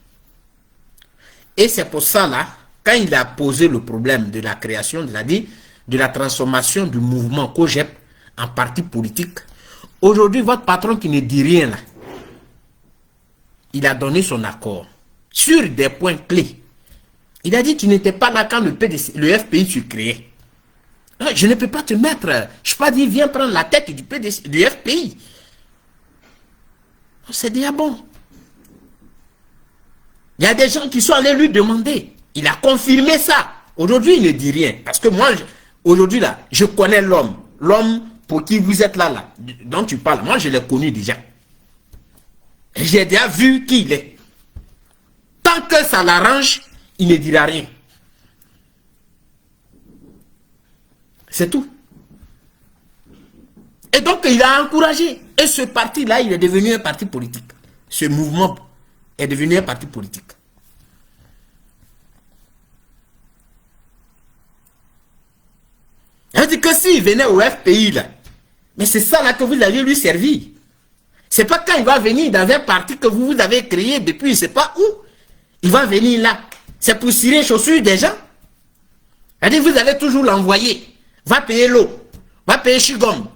S1: Et c'est pour ça, là, quand il a posé le problème de la création, c'est-à-dire de la transformation du mouvement COJEP en parti politique, aujourd'hui, votre patron qui ne dit rien, là, il a donné son accord sur des points clés. Il a dit, tu n'étais pas là quand le FPI se créait. Je ne peux pas te mettre. Je ne suis pas dit, viens prendre la tête du FPI. C'est déjà bon. Il y a des gens qui sont allés lui demander. Il a confirmé ça. Aujourd'hui, il ne dit rien. Parce que moi, aujourd'hui, là, je connais l'homme. L'homme pour qui vous êtes là, dont tu parles. Moi, je l'ai connu déjà. J'ai déjà vu qui il est. Tant que ça l'arrange, il ne dira rien. C'est tout. Et donc, il a encouragé. Et ce parti-là, il est devenu un parti politique. Ce mouvement est devenu un parti politique. Il dit que s'il venait au FPI, là, mais c'est ça là que vous allez lui servir. C'est pas quand il va venir dans un parti que vous avez créé depuis, je sais pas où. Il va venir là. C'est pour cirer les chaussures des gens. Il dit, vous allez toujours l'envoyer. Va payer l'eau. Va payer Chigom.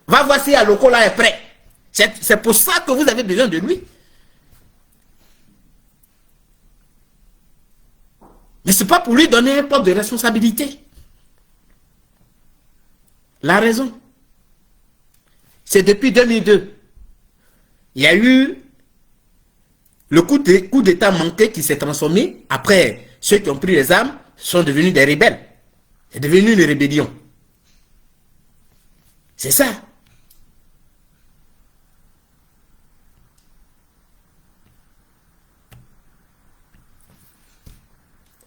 S1: Va voir si Aloko là est prêt. C'est pour ça que vous avez besoin de lui. Mais ce n'est pas pour lui donner un poste de responsabilité. La raison, c'est depuis 2002. Il y a eu le coup d'État manqué qui s'est transformé. Après, ceux qui ont pris les armes sont devenus des rebelles. C'est devenu une rébellion. C'est ça.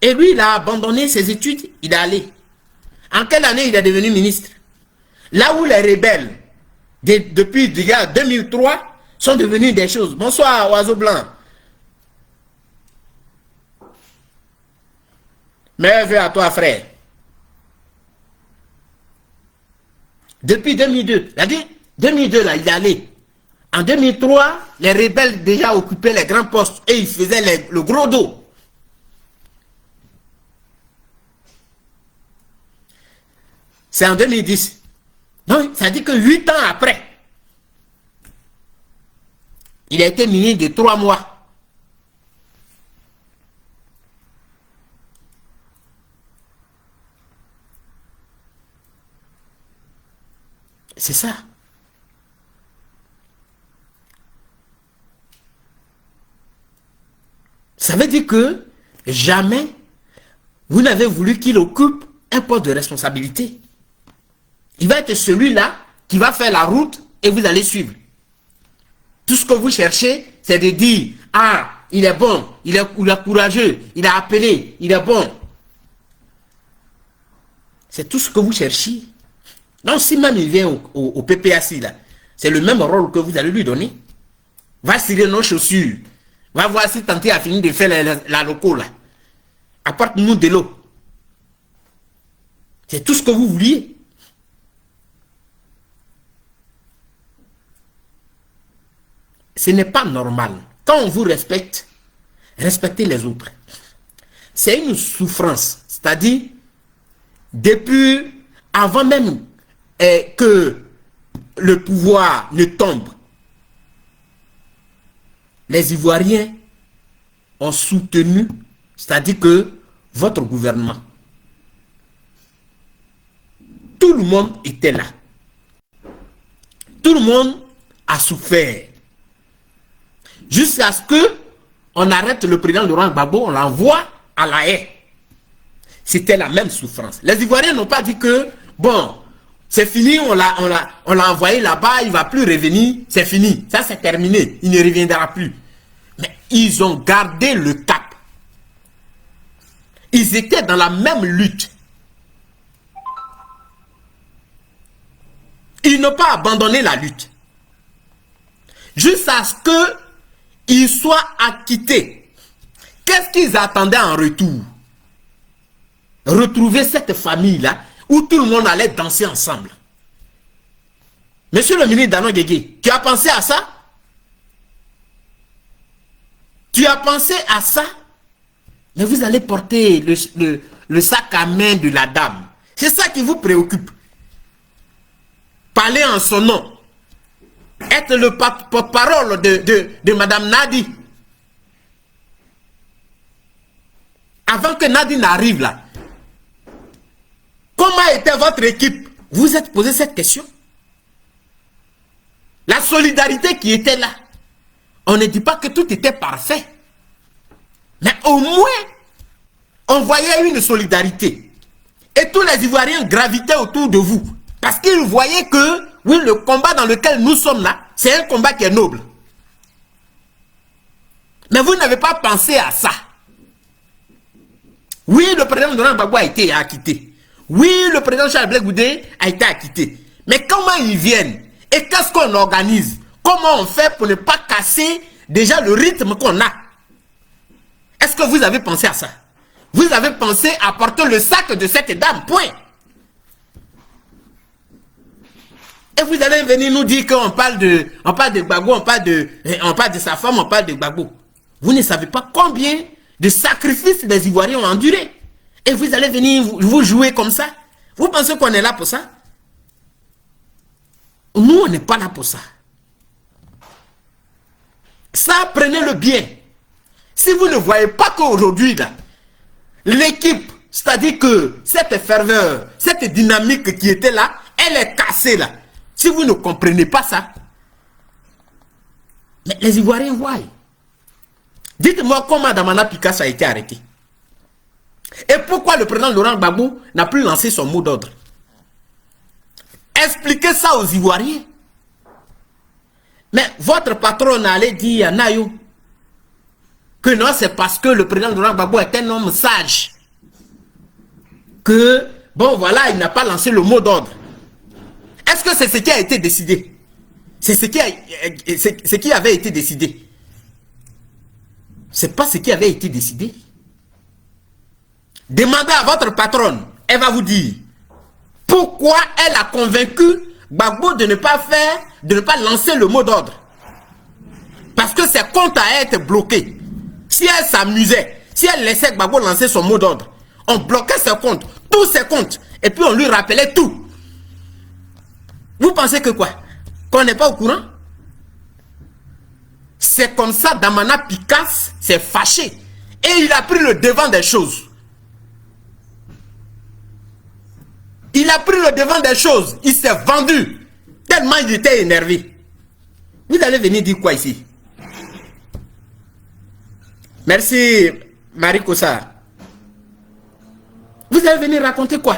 S1: Et lui, il a abandonné ses études, il est allé. En quelle année il est devenu ministre? Là où les rebelles, depuis 2003, sont devenus des choses. Bonsoir, oiseau blanc. Merveille à toi, frère. Depuis 2002, il a dit, 2002, là, il est allé. En 2003, les rebelles déjà occupaient les grands postes et ils faisaient le gros dos. C'est en 2010. Donc, ça dit que 8 ans après, il a été ministre de 3 mois. C'est ça. Ça veut dire que jamais vous n'avez voulu qu'il occupe un poste de responsabilité. Il va être celui-là qui va faire la route et vous allez suivre. Tout ce que vous cherchez, c'est de dire, ah, il est bon, il est courageux, il a appelé, il est bon. C'est tout ce que vous cherchez. Donc, si même il vient au PPAC, là, c'est le même rôle que vous allez lui donner. Va cirer nos chaussures. Va voir si Tanti a fini de faire la loco, là. Apporte-nous de l'eau. C'est tout ce que vous vouliez. Ce n'est pas normal. Quand on vous respecte, respectez les autres. C'est une souffrance. C'est-à-dire, depuis, avant même que le pouvoir ne tombe, les Ivoiriens ont soutenu, c'est-à-dire que votre gouvernement, tout le monde était là. Tout le monde a souffert. Jusqu'à ce que on arrête le président Laurent Gbagbo, on l'envoie à la haie. C'était la même souffrance. Les Ivoiriens n'ont pas dit que, bon, c'est fini, on l'a envoyé là-bas, il ne va plus revenir, c'est fini. Ça, c'est terminé, il ne reviendra plus. Mais ils ont gardé le cap. Ils étaient dans la même lutte. Ils n'ont pas abandonné la lutte. Jusqu'à ce qu'ils soient acquittés. Qu'est-ce qu'ils attendaient en retour? Retrouver cette famille-là où tout le monde allait danser ensemble. Monsieur le ministre Danon Guégué, tu as pensé à ça? Tu as pensé à ça? Mais vous allez porter le sac à main de la dame. C'est ça qui vous préoccupe. Parler en son nom. Être le porte-parole de Madame Nadi.
S2: avant que Nadine arrive là, comment était votre équipe? Vous vous êtes posé cette question? La solidarité qui était là, on ne dit pas que tout était parfait. Mais au moins, on voyait une solidarité. Et tous les Ivoiriens gravitaient autour de vous. Parce qu'ils voyaient que, oui, le combat dans lequel nous sommes là, c'est un combat qui est noble. Mais vous n'avez pas pensé à ça. Oui, le président Laurent Gbagbo a été acquitté. Oui, le président Charles Blé Goudé a été acquitté. Mais comment ils viennent? Et qu'est-ce qu'on organise? Comment on fait pour ne pas casser déjà le rythme qu'on a? Est-ce que vous avez pensé à ça? Vous avez pensé à porter le sac de cette dame, point. Et vous allez venir nous dire qu'on parle de Gbagbo, on parle de sa femme, on parle de Gbagbo. Vous ne savez pas combien de sacrifices les Ivoiriens ont enduré. Et vous allez venir vous jouer comme ça. Vous pensez qu'on est là pour ça? Nous, on n'est pas là pour ça. Ça, prenez-le bien. Si vous ne voyez pas qu'aujourd'hui, là, l'équipe, c'est-à-dire que cette ferveur, cette dynamique qui était là, elle est cassée là. Si vous ne comprenez pas ça, mais les Ivoiriens voient. Dites-moi comment Damana Picasso a été arrêté. Et pourquoi le président Laurent Gbagbo n'a plus lancé son mot d'ordre? Expliquez ça aux Ivoiriens. Mais votre patron allait dire à Nayo que non, c'est parce que le président Laurent Gbagbo est un homme sage. Que, bon voilà, il n'a pas lancé le mot d'ordre. Est-ce que c'est ce qui a été décidé? C'est ce qui avait été décidé. C'est pas ce qui avait été décidé. Demandez à votre patronne, elle va vous dire pourquoi elle a convaincu Gbagbo de ne pas lancer le mot d'ordre. Parce que ses comptes à être bloqués. Si elle s'amusait, si elle laissait Gbagbo lancer son mot d'ordre, on bloquait ses comptes, tous ses comptes, et puis on lui rappelait tout. Vous pensez que quoi? Qu'on n'est pas au courant? C'est comme ça Damana Picasso s'est fâché. Et il a pris le devant des choses. Il a pris le devant des choses. Il s'est vendu. Tellement il était énervé. Vous allez venir dire quoi ici? Merci, Marie Kossa. Vous allez venir raconter quoi?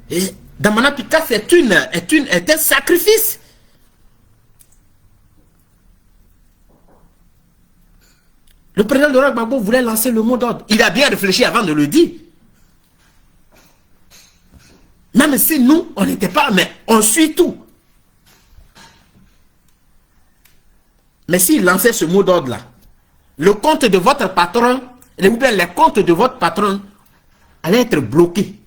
S2: Et Damana Picasso est un sacrifice. Le président Laurent Gbagbo voulait lancer le mot d'ordre. Il a bien réfléchi avant de le dire. Même si nous, on n'était pas, mais on suit tout. Mais s'il lançait ce mot d'ordre-là, le compte de votre patron, les comptes de votre patron allaient être bloqués.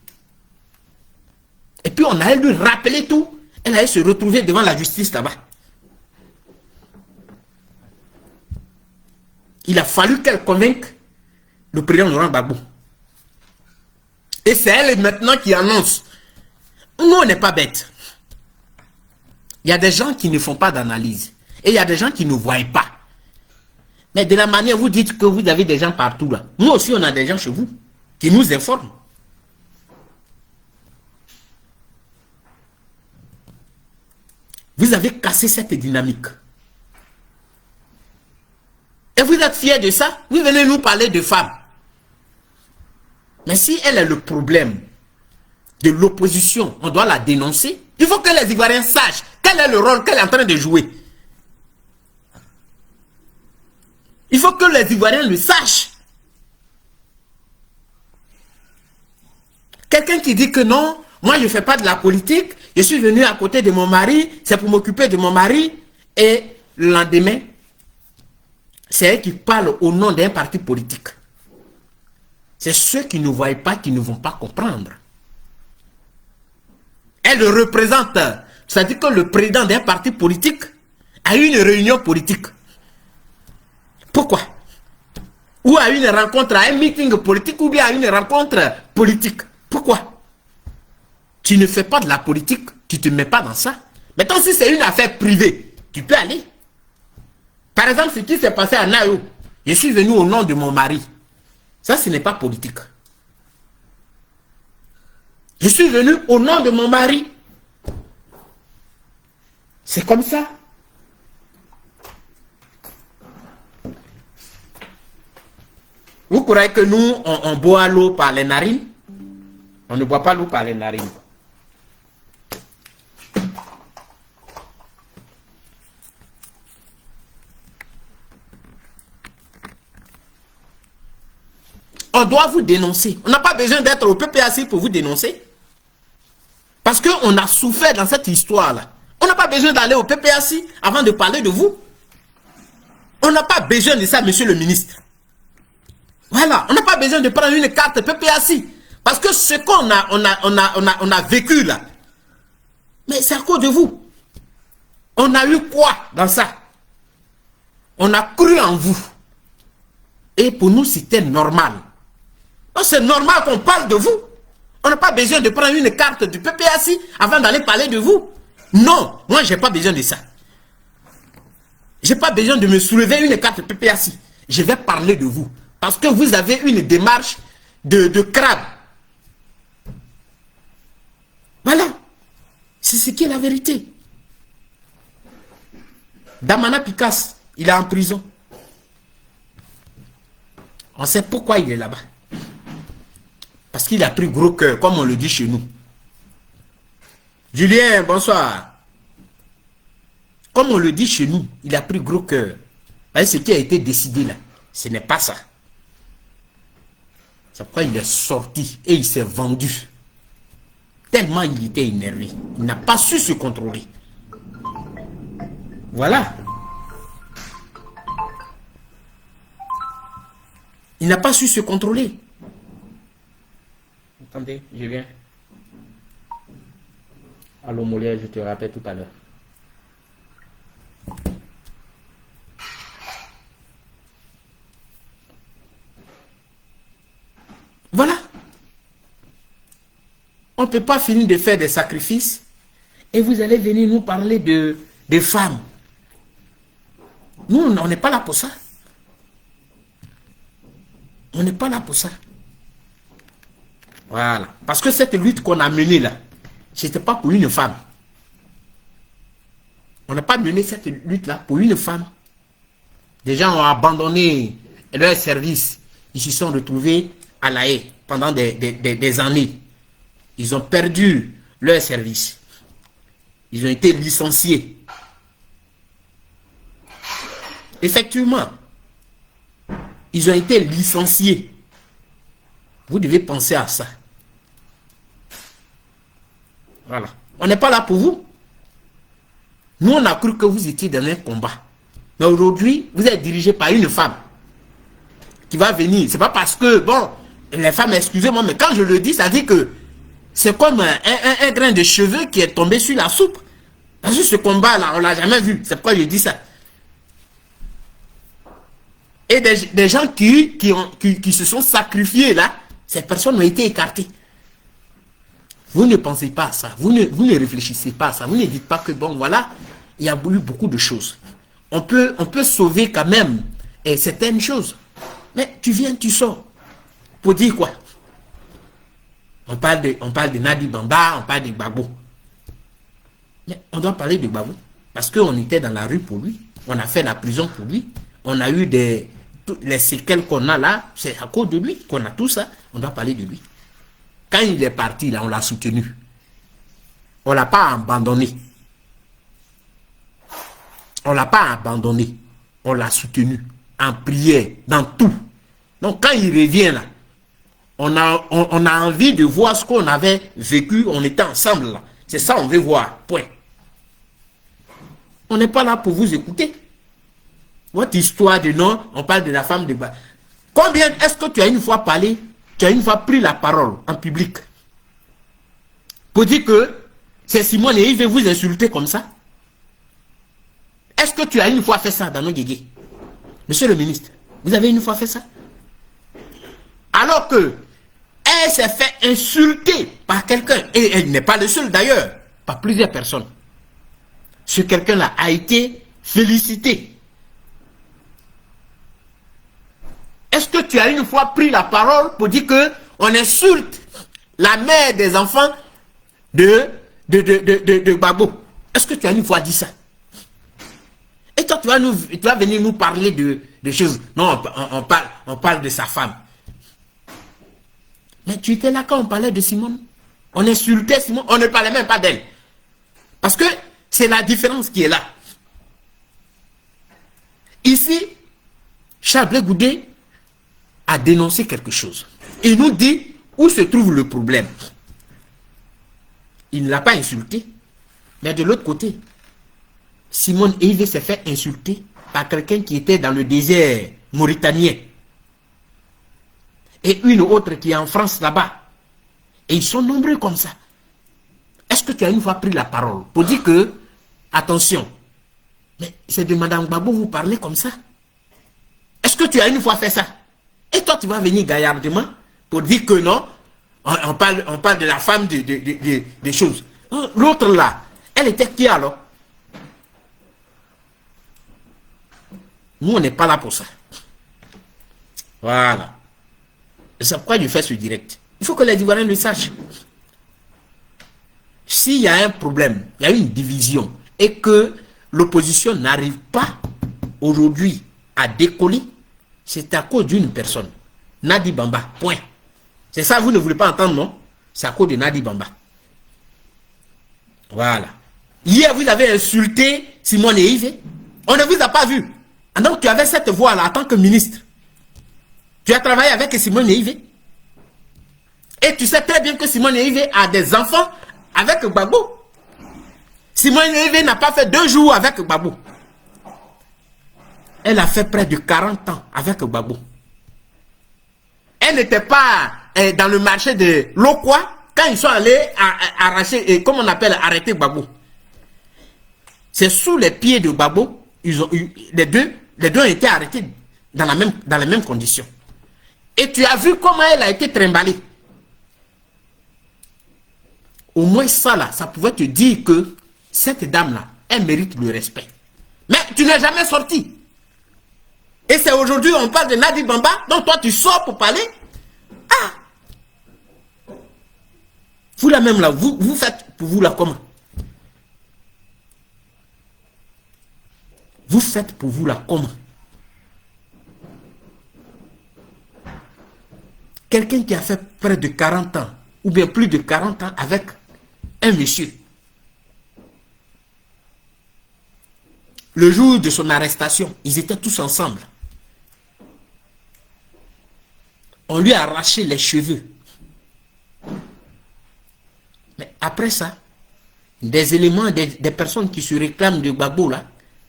S2: Et puis on allait lui rappeler tout. Elle allait se retrouver devant la justice là-bas. Il a fallu qu'elle convainque le président Laurent Gbagbo. Et c'est elle maintenant qui annonce. Nous, on n'est pas bêtes. Il y a des gens qui ne font pas d'analyse. Et il y a des gens qui ne voient pas. Mais de la manière vous dites que vous avez des gens partout là. Nous aussi, on a des gens chez vous qui nous informent. Vous avez cassé cette dynamique. Et vous êtes fiers de ça? Vous venez nous parler de femmes. Mais si elle est le problème de l'opposition, on doit la dénoncer. Il faut que les Ivoiriens sachent quel est le rôle qu'elle est en train de jouer. Il faut que les Ivoiriens le sachent. Quelqu'un qui dit que non, moi je ne fais pas de la politique, je suis venu à côté de mon mari, c'est pour m'occuper de mon mari, et le lendemain, c'est elle qui parle au nom d'un parti politique. C'est ceux qui ne voient pas, qui ne vont pas comprendre. Elle représente, c'est-à-dire que le président d'un parti politique a eu une réunion politique. Pourquoi? Ou à une rencontre, à un meeting politique, ou bien à une rencontre politique. Pourquoi? Tu ne fais pas de la politique, tu ne te mets pas dans ça. Maintenant, si c'est une affaire privée, tu peux aller. Par exemple, ce qui s'est passé à Nayo, je suis venu au nom de mon mari. Ça, ce n'est pas politique. Je suis venu au nom de mon mari. C'est comme ça. Vous croyez que nous, on boit l'eau par les narines? On ne boit pas l'eau par les narines. On doit vous dénoncer. On n'a pas besoin d'être au PPAC pour vous dénoncer. Parce qu'on a souffert dans cette histoire-là. On n'a pas besoin d'aller au PPAC avant de parler de vous. On n'a pas besoin de ça, monsieur le ministre. Voilà, on n'a pas besoin de prendre une carte PPAC. Parce que ce qu'on a vécu là, mais c'est à cause de vous. On a eu quoi dans ça? On a cru en vous. Et pour nous, c'était normal. C'est normal qu'on parle de vous. On n'a pas besoin de prendre une carte du PPAC avant d'aller parler de vous. Non, moi, je n'ai pas besoin de ça. Je n'ai pas besoin de me soulever une carte PPAC. Je vais parler de vous. Parce que vous avez une démarche de crabe. Voilà. C'est ce qui est la vérité. Damana Picasse, il est en prison. On sait pourquoi il est là-bas. Parce qu'il a pris gros cœur, comme on le dit chez nous. Julien, bonsoir. Comme on le dit chez nous, il a pris gros cœur. Ce qui a été décidé là, ce n'est pas ça. C'est pourquoi il est sorti et il s'est vendu. Tellement il était énervé. Il n'a pas su se contrôler. Voilà. Il n'a pas su se contrôler. Attendez, je viens. Allô Molière, je te rappelle tout à l'heure. Voilà. On ne peut pas finir de faire des sacrifices et vous allez venir nous parler de femmes. Nous, on n'est pas là pour ça. On n'est pas là pour ça. Voilà. Parce que cette lutte qu'on a menée là, ce n'était pas pour une femme. On n'a pas mené cette lutte-là pour une femme. Des gens ont abandonné leur service. Ils se sont retrouvés à La Haye pendant des années. Ils ont perdu leur service. Ils ont été licenciés. Effectivement, ils ont été licenciés. Vous devez penser à ça. Voilà. On n'est pas là pour vous. Nous, on a cru que vous étiez dans un combat. Mais aujourd'hui, vous êtes dirigé par une femme qui va venir. C'est pas parce que, bon, les femmes, excusez-moi, mais quand je le dis, ça dit que c'est comme un grain de cheveux qui est tombé sur la soupe. Parce que ce combat-là, on ne l'a jamais vu. C'est pourquoi je dis ça. Et des gens qui se sont sacrifiés là, ces personnes ont été écartées. Vous ne pensez pas à ça. Vous ne réfléchissez pas à ça. Vous ne dites pas que, bon, voilà, il y a eu beaucoup de choses. On peut sauver quand même certaines choses. Mais tu viens, tu sors. Pour dire quoi? On parle de Nadi Bamba, on parle de Gbagbo. Mais on doit parler de Gbagbo. Parce qu'on était dans la rue pour lui. On a fait la prison pour lui. On a eu les séquelles qu'on a là. C'est à cause de lui qu'on a tout ça. On doit parler de lui. Quand il est parti, là, on l'a soutenu. On ne l'a pas abandonné. On ne l'a pas abandonné. On l'a soutenu en prière, dans tout. Donc, quand il revient là, on a envie de voir ce qu'on avait vécu. On était ensemble là. C'est ça on veut voir. Point. On n'est pas là pour vous écouter. Votre histoire de nom, on parle de la femme de bas. Combien est-ce que tu as une fois parlé, tu as une fois pris la parole en public pour dire que c'est Simone et il veut vous insulter comme ça? Est-ce que tu as une fois fait ça dans nos guégués? Monsieur le ministre, vous avez une fois fait ça? Alors que elle s'est fait insulter par quelqu'un, et elle n'est pas le seul d'ailleurs, par plusieurs personnes. Ce quelqu'un-là a été félicité. est-ce que tu as une fois pris la parole pour dire que on insulte la mère des enfants de Gbagbo? Est-ce que tu as une fois dit ça? Et toi, tu vas venir nous parler de choses. Non, on parle de sa femme. Mais tu étais là quand on parlait de Simone. On insultait Simone, on ne parlait même pas d'elle. Parce que c'est la différence qui est là. Ici, Charles Blé Goudé a dénoncé quelque chose. Il nous dit où se trouve le problème. Il ne l'a pas insulté. Mais de l'autre côté, Simone Yves s'est fait insulter par quelqu'un qui était dans le désert mauritanien. Et une autre qui est en France là-bas. Et ils sont nombreux comme ça. Est-ce que tu as une fois pris la parole pour dire que, attention, mais c'est de Madame Gbagbo vous parlez comme ça? Est-ce que tu as une fois fait ça? Et toi, tu vas venir gaillardement pour dire que non, on parle de la femme des choses. L'autre là, elle était qui alors? Nous, on n'est pas là pour ça. Voilà. C'est pourquoi je fais ce direct. Il faut que les Ivoiriens le sachent. S'il y a un problème, il y a une division, et que l'opposition n'arrive pas aujourd'hui à décoller, c'est à cause d'une personne. Nadi Bamba, point. C'est ça, vous ne voulez pas entendre, non? C'est à cause de Nadi Bamba. Voilà. Hier, vous avez insulté Simone Yves. On ne vous a pas vu. Donc, tu avais cette voix-là en tant que ministre. Tu as travaillé avec Simone Yves. Et tu sais très bien que Simone Yves a des enfants avec Gbagbo. Simone Yves n'a pas fait 2 jours avec Gbagbo. Elle a fait près de 40 ans avec Gbagbo. Elle n'était pas dans le marché de Lokwa quand ils sont allés arracher, comme on appelle, arrêter Gbagbo. C'est sous les pieds de Gbagbo, les deux ont été arrêtés dans les mêmes conditions. Et tu as vu comment elle a été trimballée. Au moins ça là, ça pouvait te dire que cette dame-là, elle mérite le respect. Mais tu n'es jamais sorti. Et c'est aujourd'hui on parle de Nadi Bamba, donc toi tu sors pour parler. Ah! Vous là même là, vous faites pour vous là comment? Vous faites pour vous là comment? Quelqu'un qui a fait près de 40 ans, ou bien plus de 40 ans avec un monsieur. Le jour de son arrestation, ils étaient tous ensemble. On lui a arraché les cheveux. Mais après ça, des éléments, des personnes qui se réclament de Gbagbo là,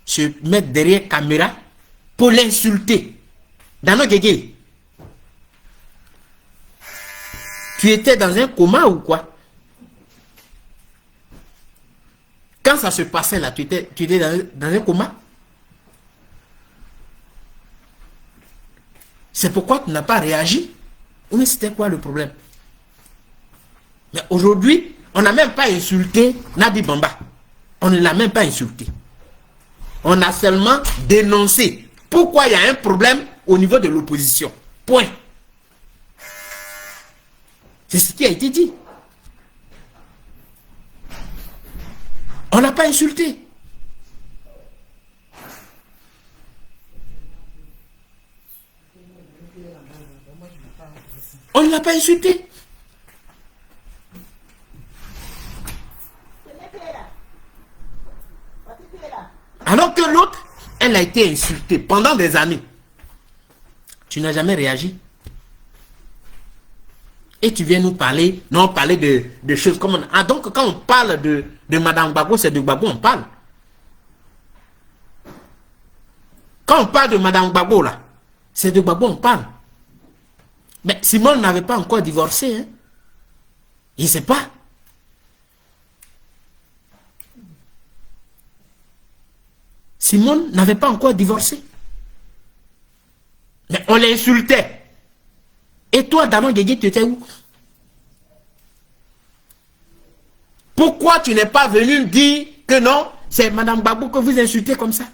S2: se mettent derrière caméra pour l'insulter. Dans nos guégués. Tu étais dans un coma ou quoi? Quand ça se passait là, tu étais dans un coma? C'est pourquoi tu n'as pas réagi? Mais c'était quoi le problème? Mais aujourd'hui, on n'a même pas insulté Nadi Bamba. On ne l'a même pas insulté. On a seulement dénoncé pourquoi il y a un problème au niveau de l'opposition. Point. C'est ce qui a été dit. On n'a pas insulté. On ne l'a pas insulté. Alors que l'autre, elle a été insultée pendant des années. Tu n'as jamais réagi. Et tu viens nous parler, non, parler de choses comme... Ah, donc quand on parle de Madame Gbagbo, c'est de Gbagbo on parle. Quand on parle de Madame Gbagbo là, c'est de Gbagbo on parle. Mais Simone n'avait pas encore divorcé. Hein? Il ne sait pas. Simone n'avait pas encore divorcé. Mais on l'insultait. Et toi, Damon Guégué, tu étais où? Pourquoi tu n'es pas venu dire que non, c'est Madame Gbagbo que vous insultez comme ça?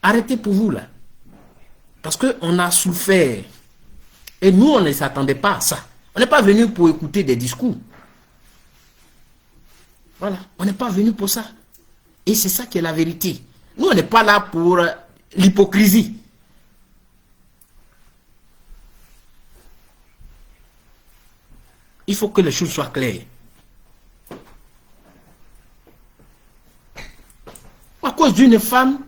S1: Arrêtez pour vous là. Parce qu'on a souffert. Et nous, on ne s'attendait pas à ça. On n'est pas venu pour écouter des discours. Voilà, on n'est pas venu pour ça. Et c'est ça qui est la vérité. Nous, on n'est pas là pour l'hypocrisie. Il faut que les choses soient claires. À cause d'une femme,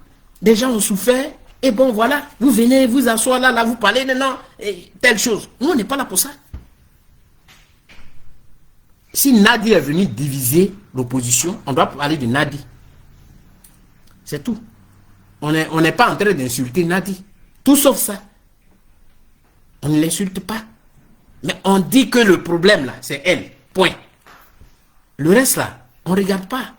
S1: des gens ont souffert. Et bon, voilà, vous venez, vous asseoir là, vous parlez, non, et telle chose. Nous, on n'est pas là pour ça. Si Nadi est venu diviser l'opposition, on doit parler de Nadi. C'est tout. On n'est pas en train d'insulter Nadi. Tout sauf ça. On ne l'insulte pas. Mais on dit que le problème, là, c'est elle. Point. Le reste, là, on ne regarde pas.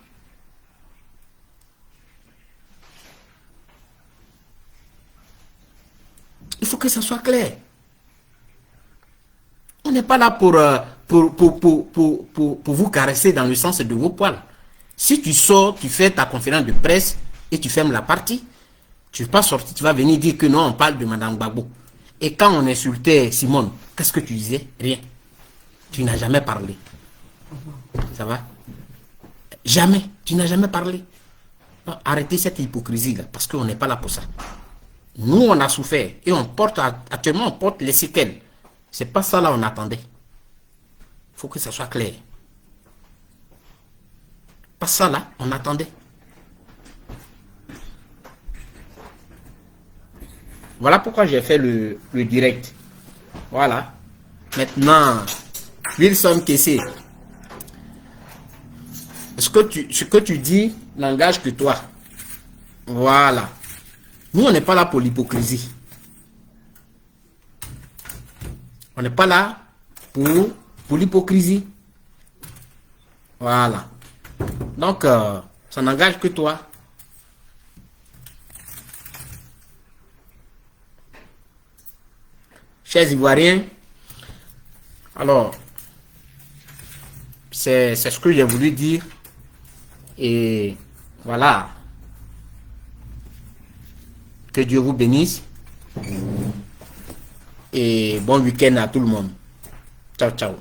S1: Il faut que ça soit clair. On n'est pas là pour vous caresser dans le sens de vos poils. Si tu sors, tu fais ta conférence de presse et tu fermes la partie, tu ne vas pas sortir, tu vas venir dire que non, on parle de Mme Gbagbo. Et quand on insultait Simone, qu'est-ce que tu disais? Rien. Tu n'as jamais parlé. Ça va? Jamais. Tu n'as jamais parlé. Non, arrêtez cette hypocrisie-là, parce qu'on n'est pas là pour ça. Nous, on a souffert et on porte, actuellement, on porte les séquelles. C'est pas ça là on attendait. Il faut que ça soit clair. Pas ça là, on attendait. Voilà pourquoi j'ai fait le direct. Voilà. Maintenant, Wilson Kessé. Ce que tu dis n'engage que toi. Voilà. Nous, on n'est pas là pour l'hypocrisie. On n'est pas là pour l'hypocrisie. Voilà. Donc, ça n'engage que toi. Chers Ivoiriens, alors, c'est ce que j'ai voulu dire. Et voilà. Que Dieu vous bénisse. Et bon week-end à tout le monde. Ciao, ciao.